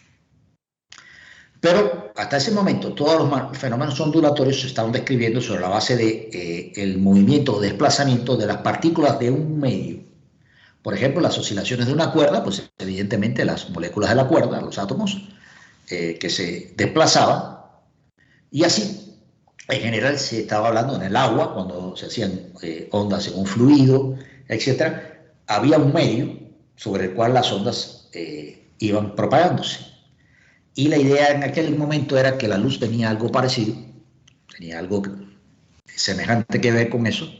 Pero hasta ese momento todos los fenómenos ondulatorios se estaban describiendo sobre la base del movimiento o desplazamiento de las partículas de un medio. Por ejemplo, las oscilaciones de una cuerda, pues evidentemente las moléculas de la cuerda, los átomos, que se desplazaban, y así, en general, se estaba hablando en el agua, cuando se hacían ondas en un fluido, etc. Había un medio sobre el cual las ondas iban propagándose. Y la idea en aquel momento era que la luz tenía algo parecido, tenía algo semejante que ver con eso,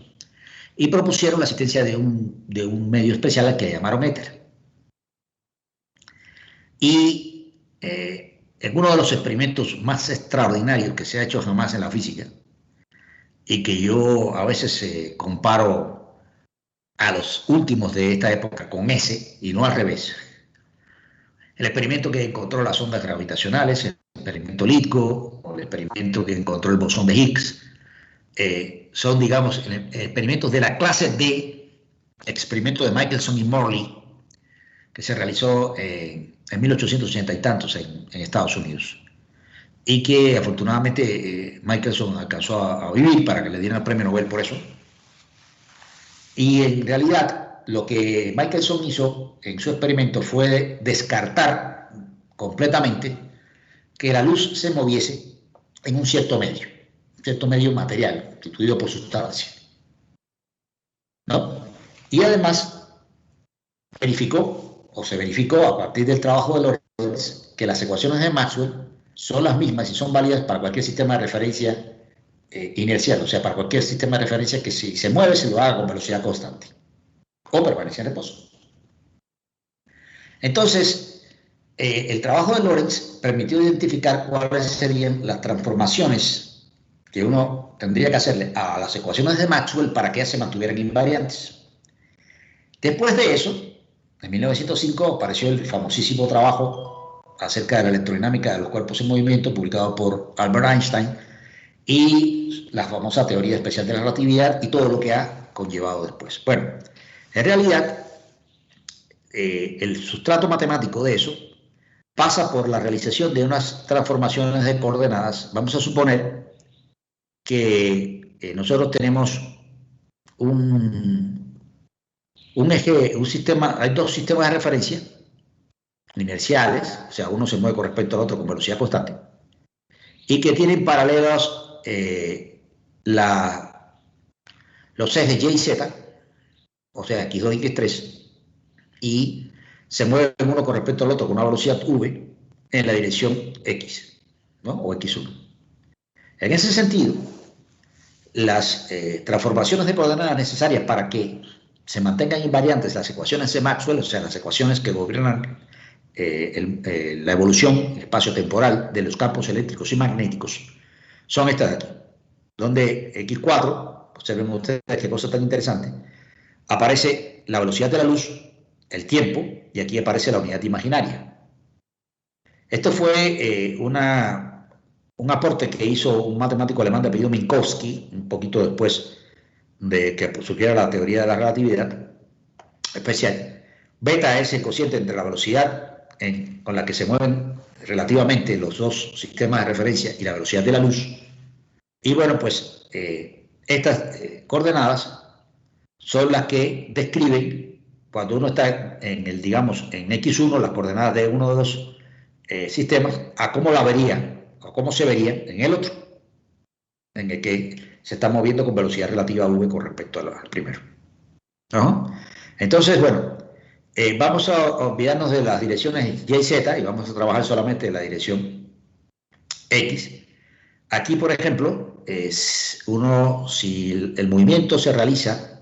y propusieron la existencia de un medio especial al que llamaron éter. Y en uno de los experimentos más extraordinarios que se ha hecho jamás en la física, y que yo a veces comparo a los últimos de esta época con ese, y no al revés, el experimento que encontró las ondas gravitacionales, el experimento LIGO, o el experimento que encontró el bosón de Higgs, son, digamos, experimentos de la clase D, experimento de Michelson y Morley, que se realizó en 1880 y tantos en Estados Unidos, y que afortunadamente Michelson alcanzó a vivir para que le dieran el premio Nobel por eso. Y en realidad lo que Michelson hizo en su experimento fue descartar completamente que la luz se moviese en un cierto medio material, constituido por sustancia, ¿no? Y además se verificó a partir del trabajo de Lorentz que las ecuaciones de Maxwell son las mismas y son válidas para cualquier sistema de referencia inercial, o sea, para cualquier sistema de referencia que si se mueve se lo haga con velocidad constante o permanece en reposo. Entonces, el trabajo de Lorentz permitió identificar cuáles serían las transformaciones que uno tendría que hacerle a las ecuaciones de Maxwell para que ellas se mantuvieran invariantes. Después de eso, en 1905 apareció el famosísimo trabajo acerca de la electrodinámica de los cuerpos en movimiento, publicado por Albert Einstein, y la famosa teoría especial de la relatividad y todo lo que ha conllevado después. Bueno, en realidad, el sustrato matemático de eso pasa por la realización de unas transformaciones de coordenadas. Vamos a suponer que nosotros tenemos un eje, un sistema, hay dos sistemas de referencia inerciales, o sea, uno se mueve con respecto al otro con velocidad constante, y que tienen paralelos los ejes Y y Z, o sea, X2 y X3, y se mueven uno con respecto al otro con una velocidad V en la dirección X, ¿no? O X1. En ese sentido, las transformaciones de coordenadas necesarias para que se mantengan invariantes las ecuaciones de Maxwell, o sea, las ecuaciones que gobiernan la evolución espacio-temporal de los campos eléctricos y magnéticos, son estas de aquí, donde X4, observen ustedes qué cosa tan interesante, aparece la velocidad de la luz, el tiempo, y aquí aparece la unidad imaginaria. Esto fue un aporte que hizo un matemático alemán de apellido Minkowski, un poquito después de que surgiera la teoría de la relatividad especial. Beta es el cociente entre la velocidad con la que se mueven relativamente los dos sistemas de referencia y la velocidad de la luz. Y bueno, pues estas coordenadas son las que describen cuando uno está en el, digamos, en X1, las coordenadas de uno de los sistemas, a cómo la vería, o cómo se vería en el otro, en el que se está moviendo con velocidad relativa a V con respecto al primero. Entonces, bueno, vamos a olvidarnos de las direcciones Y y Z y vamos a trabajar solamente en la dirección X. Aquí, por ejemplo, si el movimiento se realiza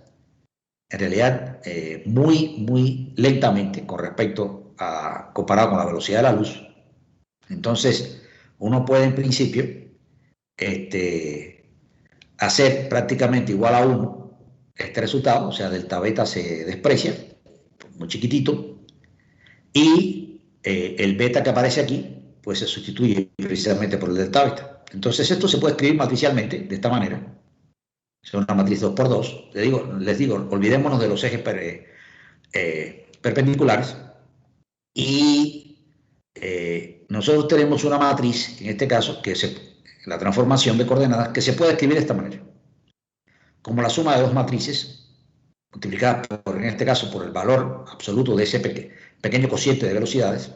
en realidad muy lentamente con respecto comparado con la velocidad de la luz, entonces uno puede en principio hacer prácticamente igual a 1 este resultado, o sea, delta beta se desprecia, muy chiquitito, y el beta que aparece aquí, pues se sustituye precisamente por el delta beta. Entonces esto se puede escribir matricialmente de esta manera. Es una matriz 2×2. Les digo, olvidémonos de los ejes perpendiculares. Y nosotros tenemos una matriz, en este caso, que es la transformación de coordenadas, que se puede escribir de esta manera. Como la suma de dos matrices, multiplicada en este caso, por el valor absoluto de ese pequeño cociente de velocidades,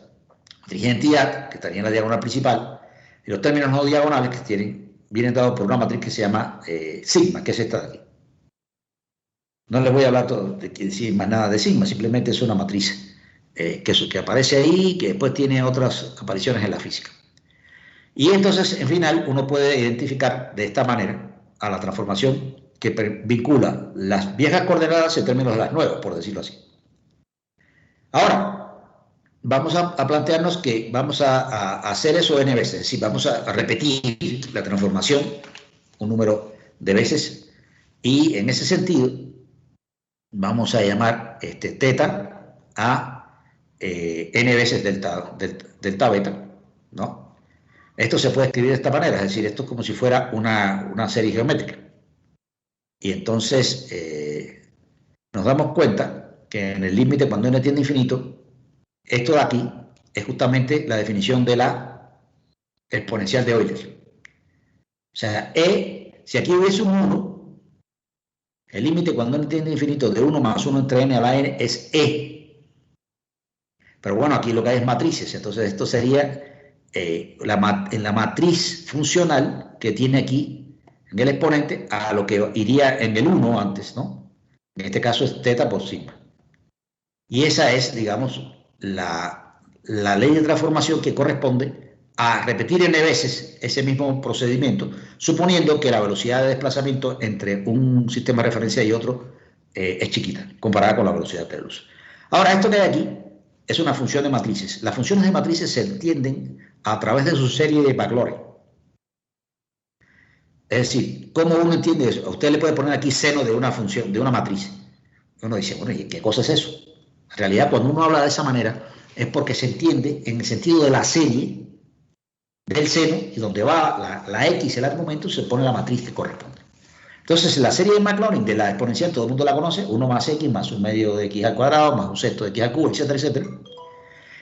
matriz de identidad, que estaría en la diagonal principal, y los términos no diagonales que vienen dados por una matriz que se llama sigma, que es esta de aquí. No les voy a hablar más nada de sigma, simplemente es una matriz que aparece ahí, que después tiene otras apariciones en la física. Y entonces, en final, uno puede identificar de esta manera a la transformación que vincula las viejas coordenadas en términos de las nuevas, por decirlo así. Ahora, vamos a plantearnos que vamos a hacer eso n veces, es decir, vamos a repetir la transformación un número de veces, y en ese sentido vamos a llamar teta a n veces delta beta, ¿no? Esto se puede escribir de esta manera, es decir, esto es como si fuera una serie geométrica. Y entonces nos damos cuenta que en el límite, cuando n tiende a infinito, esto de aquí es justamente la definición de la exponencial de Euler. O sea, si aquí hubiese un 1, el límite cuando n tiende a infinito de 1 más 1 entre n a la n es e. Pero bueno, aquí lo que hay es matrices, entonces esto sería en la matriz funcional que tiene aquí en el exponente a lo que iría en el 1 antes, ¿no? En este caso es teta por sigma. Y esa es, digamos, la ley de transformación que corresponde a repetir n veces ese mismo procedimiento, suponiendo que la velocidad de desplazamiento entre un sistema de referencia y otro es chiquita, comparada con la velocidad de la luz. Ahora, esto que hay aquí es una función de matrices. Las funciones de matrices se entienden a través de su serie de Maclaurin. Es decir, ¿cómo uno entiende eso? A usted le puede poner aquí seno de una función, de una matriz. Uno dice, bueno, ¿y qué cosa es eso? En realidad, cuando uno habla de esa manera, es porque se entiende en el sentido de la serie del seno, y donde va la x, el argumento, se pone la matriz que corresponde. Entonces, la serie de Maclaurin de la exponencial, todo el mundo la conoce, 1 más x más un medio de x al cuadrado, más un sexto de x al cubo, etcétera, etcétera.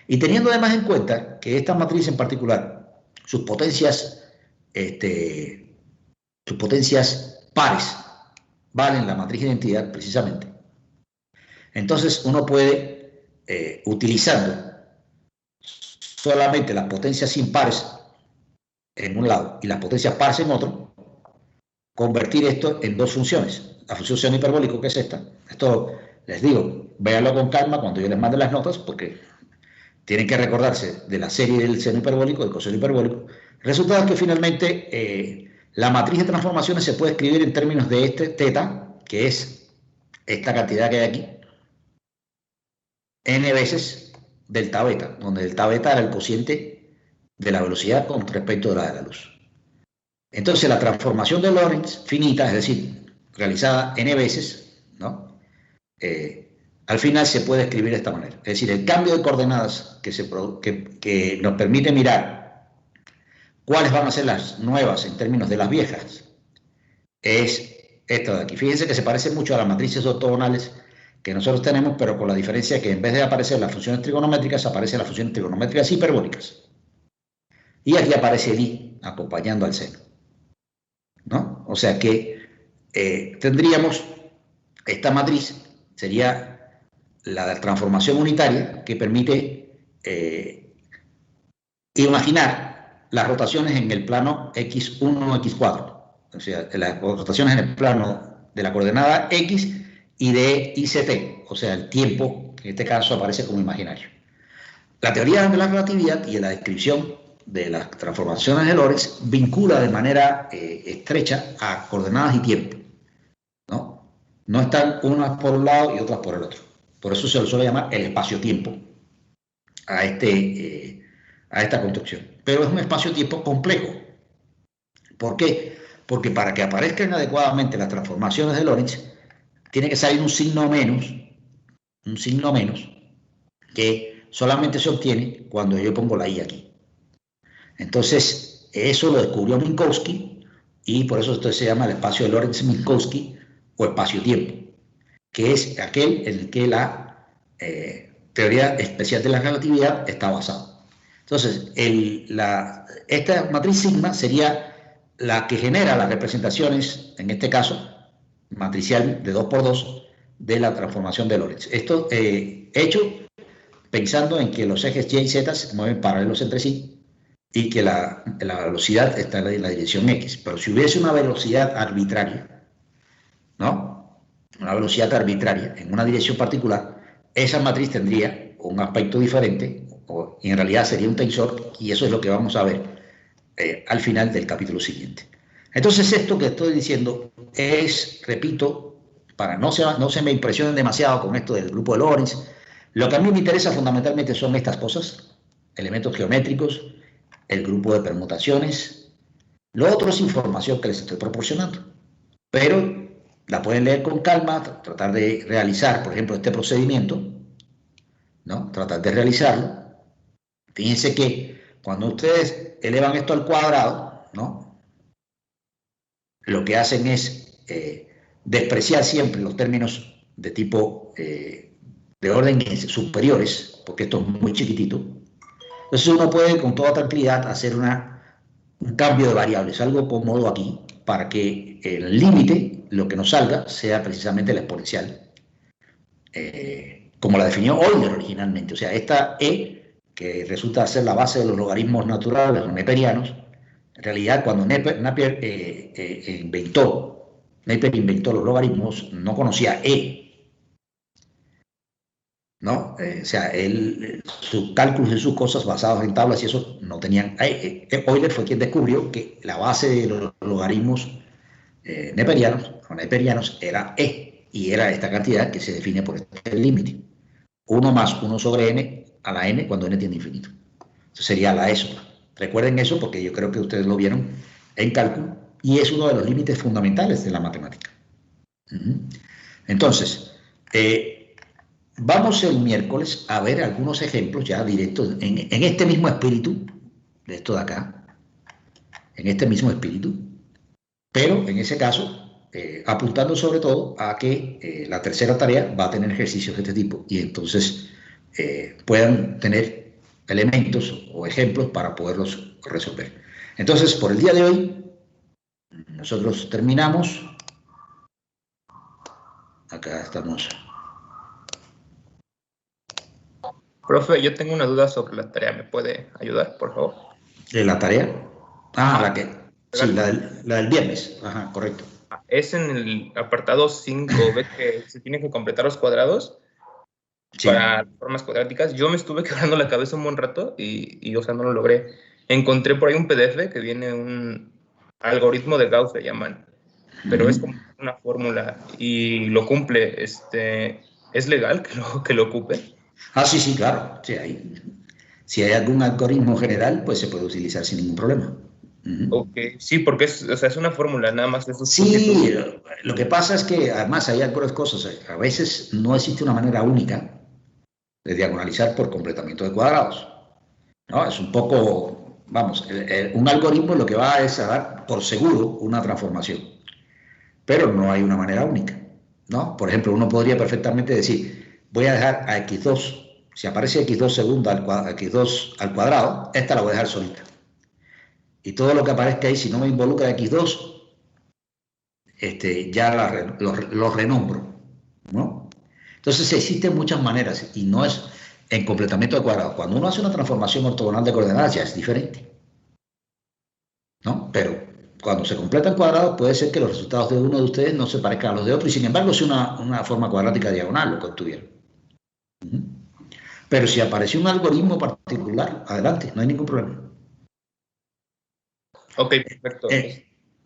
Y teniendo además en cuenta que esta matriz en particular, sus potencias pares valen la matriz de identidad precisamente, entonces uno puede, utilizando solamente las potencias impares en un lado y las potencias pares en otro, convertir esto en dos funciones. La función seno hiperbólico, que es esta. Esto, les digo, véanlo con calma cuando yo les mande las notas, porque tienen que recordarse de la serie del seno hiperbólico, del coseno hiperbólico. El resultado es que finalmente la matriz de transformaciones se puede escribir en términos de este teta, que es esta cantidad que hay aquí, n veces delta beta, donde delta beta era el cociente de la velocidad con respecto a la de la luz. Entonces la transformación de Lorentz finita, es decir, realizada n veces, ¿no? Al final se puede escribir de esta manera. Es decir, el cambio de coordenadas que nos permite mirar cuáles van a ser las nuevas en términos de las viejas es esta de aquí. Fíjense que se parece mucho a las matrices ortogonales que nosotros tenemos, pero con la diferencia que en vez de aparecer las funciones trigonométricas, aparecen las funciones trigonométricas hiperbólicas. Y aquí aparece el i acompañando al seno, ¿no? O sea que tendríamos esta matriz, sería la transformación unitaria que permite imaginar las rotaciones en el plano x1, x4. O sea, las rotaciones en el plano de la coordenada x y de ict, o sea, el tiempo, que en este caso aparece como imaginario. La teoría de la relatividad y la descripción de las transformaciones de Lorentz vincula de manera estrecha a coordenadas y tiempo, ¿no? No están unas por un lado y otras por el otro. Por eso se lo suele llamar el espacio-tiempo a esta construcción. Pero es un espacio-tiempo complejo. ¿Por qué? Porque para que aparezcan adecuadamente las transformaciones de Lorentz, tiene que salir un signo menos, que solamente se obtiene cuando yo pongo la i aquí. Entonces, eso lo descubrió Minkowski y por eso esto se llama el espacio de Lorentz-Minkowski o espacio-tiempo, que es aquel en el que la teoría especial de la relatividad está basada. Entonces, esta matriz sigma sería la que genera las representaciones, en este caso, matricial de 2×2 de la transformación de Lorentz. Esto hecho pensando en que los ejes y y z se mueven paralelos entre sí y que la velocidad está en la dirección x. Pero si hubiese una velocidad arbitraria, ¿no? Una velocidad arbitraria en una dirección particular, esa matriz tendría un aspecto diferente y en realidad sería un tensor, y eso es lo que vamos a ver al final del capítulo siguiente. Entonces esto que estoy diciendo es, repito, para no se me impresionen demasiado con esto del grupo de Lorentz, lo que a mí me interesa fundamentalmente son estas cosas, elementos geométricos, el grupo de permutaciones, lo otro es información que les estoy proporcionando, pero la pueden leer con calma, tratar de realizar, por ejemplo, este procedimiento, ¿no? Tratar de realizarlo. Fíjense que cuando ustedes elevan esto al cuadrado, ¿no? Lo que hacen es despreciar siempre los términos de tipo de orden superiores, porque esto es muy chiquitito. Entonces uno puede con toda tranquilidad hacer un cambio de variables, algo cómodo aquí, para que el límite, lo que nos salga, sea precisamente la exponencial, como la definió Euler originalmente. O sea, esta e, que resulta ser la base de los logaritmos naturales, los neperianos, en realidad cuando Napier inventó los logaritmos, no conocía e, ¿no? O sea, sus cálculos y sus cosas basados en tablas y eso no tenían... Euler fue quien descubrió que la base de los logaritmos neperianos era e, y era esta cantidad que se define por este límite. 1 más 1 sobre n a la n cuando n tiende a infinito. Eso sería la e sola. Recuerden eso porque yo creo que ustedes lo vieron en cálculo y es uno de los límites fundamentales de la matemática. Entonces, vamos el miércoles a ver algunos ejemplos ya directos en este mismo espíritu, de esto de acá, en este mismo espíritu, pero en ese caso, apuntando sobre todo a que la tercera tarea va a tener ejercicios de este tipo y entonces puedan tener elementos o ejemplos para poderlos resolver. Entonces, por el día de hoy, nosotros terminamos. Acá estamos. Profe, yo tengo una duda sobre la tarea. ¿Me puede ayudar, por favor? ¿De la tarea? La que... Sí, la del viernes. Ajá, correcto. Es en el apartado 5, ve que se tienen que completar los cuadrados para formas cuadráticas. Yo me estuve quebrando la cabeza un buen rato y o sea, no lo logré. Encontré por ahí un PDF que viene un algoritmo de Gauss, le llaman, pero es como una fórmula y lo cumple. ¿Es legal que lo ocupe? Sí, sí, claro. Sí, si hay algún algoritmo general, pues se puede utilizar sin ningún problema. Ok, sí, porque es una fórmula, nada más. Sí, lo que pasa es que además hay algunas cosas, a veces no existe una manera única de diagonalizar por completamiento de cuadrados, ¿no? Es un poco, vamos, un algoritmo lo que va es a dar por seguro una transformación, pero no hay una manera única, ¿no? Por ejemplo, uno podría perfectamente decir, voy a dejar a x2, si aparece x2 segunda x2 al cuadrado, esta la voy a dejar solita. Y todo lo que aparezca ahí, si no me involucra x2, ya los renombro, ¿no? Entonces existen muchas maneras y no es en completamiento de cuadrados. Cuando uno hace una transformación ortogonal de coordenadas ya es diferente, ¿no? Pero cuando se completan cuadrados puede ser que los resultados de uno de ustedes no se parezcan a los de otro y sin embargo es una forma cuadrática diagonal lo que obtuvieron. Pero si apareció un algoritmo particular, adelante, no hay ningún problema. Ok, perfecto.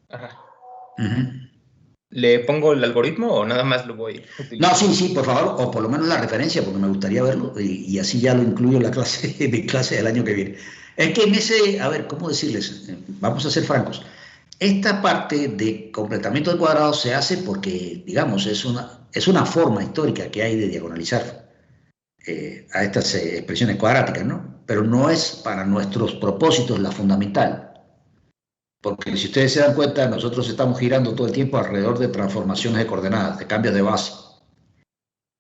Ajá. ¿Le pongo el algoritmo o nada más lo voy a utilizar? No, sí, por favor, o por lo menos la referencia, porque me gustaría verlo y así ya lo incluyo en la clase, en mi clase del año que viene. Es que en ese, a ver, ¿cómo decirles? Vamos a ser francos. Esta parte de completamiento de cuadrados se hace porque, digamos, es una forma histórica que hay de diagonalizar a estas expresiones cuadráticas, ¿no? Pero no es para nuestros propósitos la fundamental. Porque si ustedes se dan cuenta, nosotros estamos girando todo el tiempo alrededor de transformaciones de coordenadas, de cambios de base.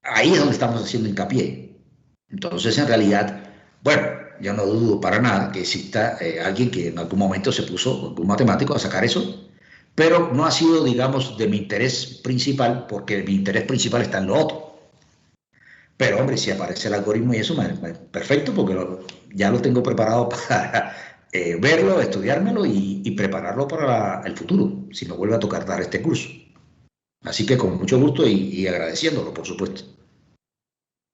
Ahí es donde estamos haciendo hincapié. Entonces, en realidad, bueno, yo no dudo para nada que exista alguien que en algún momento se puso, algún matemático, a sacar eso, pero no ha sido, digamos, de mi interés principal, porque mi interés principal está en lo otro. Pero, hombre, si aparece el algoritmo y eso, perfecto, porque ya lo tengo preparado para verlo, estudiármelo y prepararlo para el futuro, si me vuelve a tocar dar este curso. Así que con mucho gusto y agradeciéndolo, por supuesto.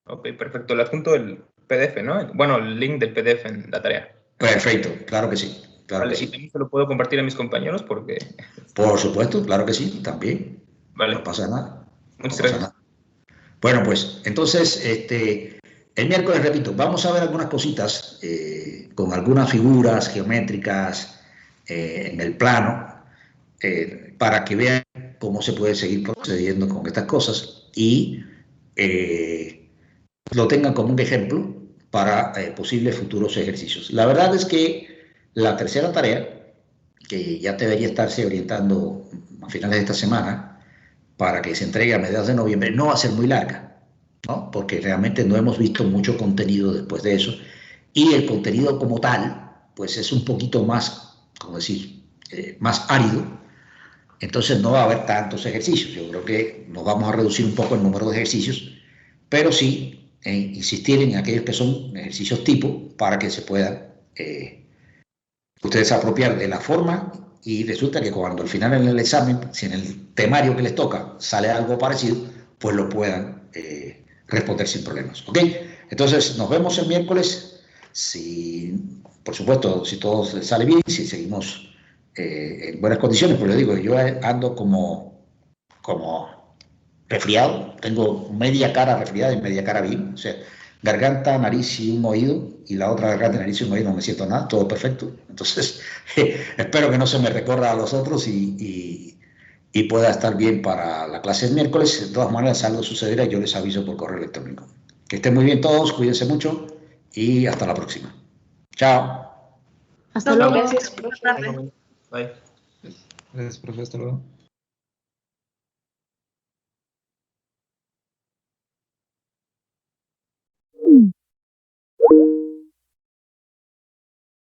Ok, perfecto. Le adjunto el PDF, ¿no? Bueno, el link del PDF en la tarea. Perfecto, claro que sí. Claro Vale, que sí. y también se lo puedo compartir a mis compañeros porque... Por supuesto, claro que sí, también. Vale. No pasa nada. Muchas No pasa gracias. nada. Bueno, pues entonces, el miércoles, repito, vamos a ver algunas cositas con algunas figuras geométricas en el plano para que vean cómo se puede seguir procediendo con estas cosas y lo tengan como un ejemplo para posibles futuros ejercicios. La verdad es que la tercera tarea, que ya debería estarse orientando a finales de esta semana, para que se entregue a mediados de noviembre, no va a ser muy larga, ¿no? Porque realmente no hemos visto mucho contenido después de eso, y el contenido como tal, pues es un poquito más, ¿cómo decir?, más árido, entonces no va a haber tantos ejercicios. Yo creo que nos vamos a reducir un poco el número de ejercicios, pero sí insistir en aquellos que son ejercicios tipo para que se puedan ustedes apropiar de la forma y resulta que cuando al final en el examen, si en el temario que les toca sale algo parecido, pues lo puedan responder sin problemas. ¿Ok? Entonces nos vemos el miércoles. Si, por supuesto, si todo sale bien, si seguimos en buenas condiciones, pues les digo, yo ando como resfriado, tengo media cara resfriada y media cara bien, o sea, garganta, nariz y un oído, y la otra garganta, nariz y un oído no me siento nada, todo perfecto. Entonces, espero que no se me recorra a los otros y pueda estar bien para la clase del miércoles. De todas maneras, algo sucederá y yo les aviso por correo electrónico. Que estén muy bien todos, cuídense mucho y hasta la próxima. Chao. Hasta luego. Gracias, profe. Bye. Gracias, profe. Hasta luego.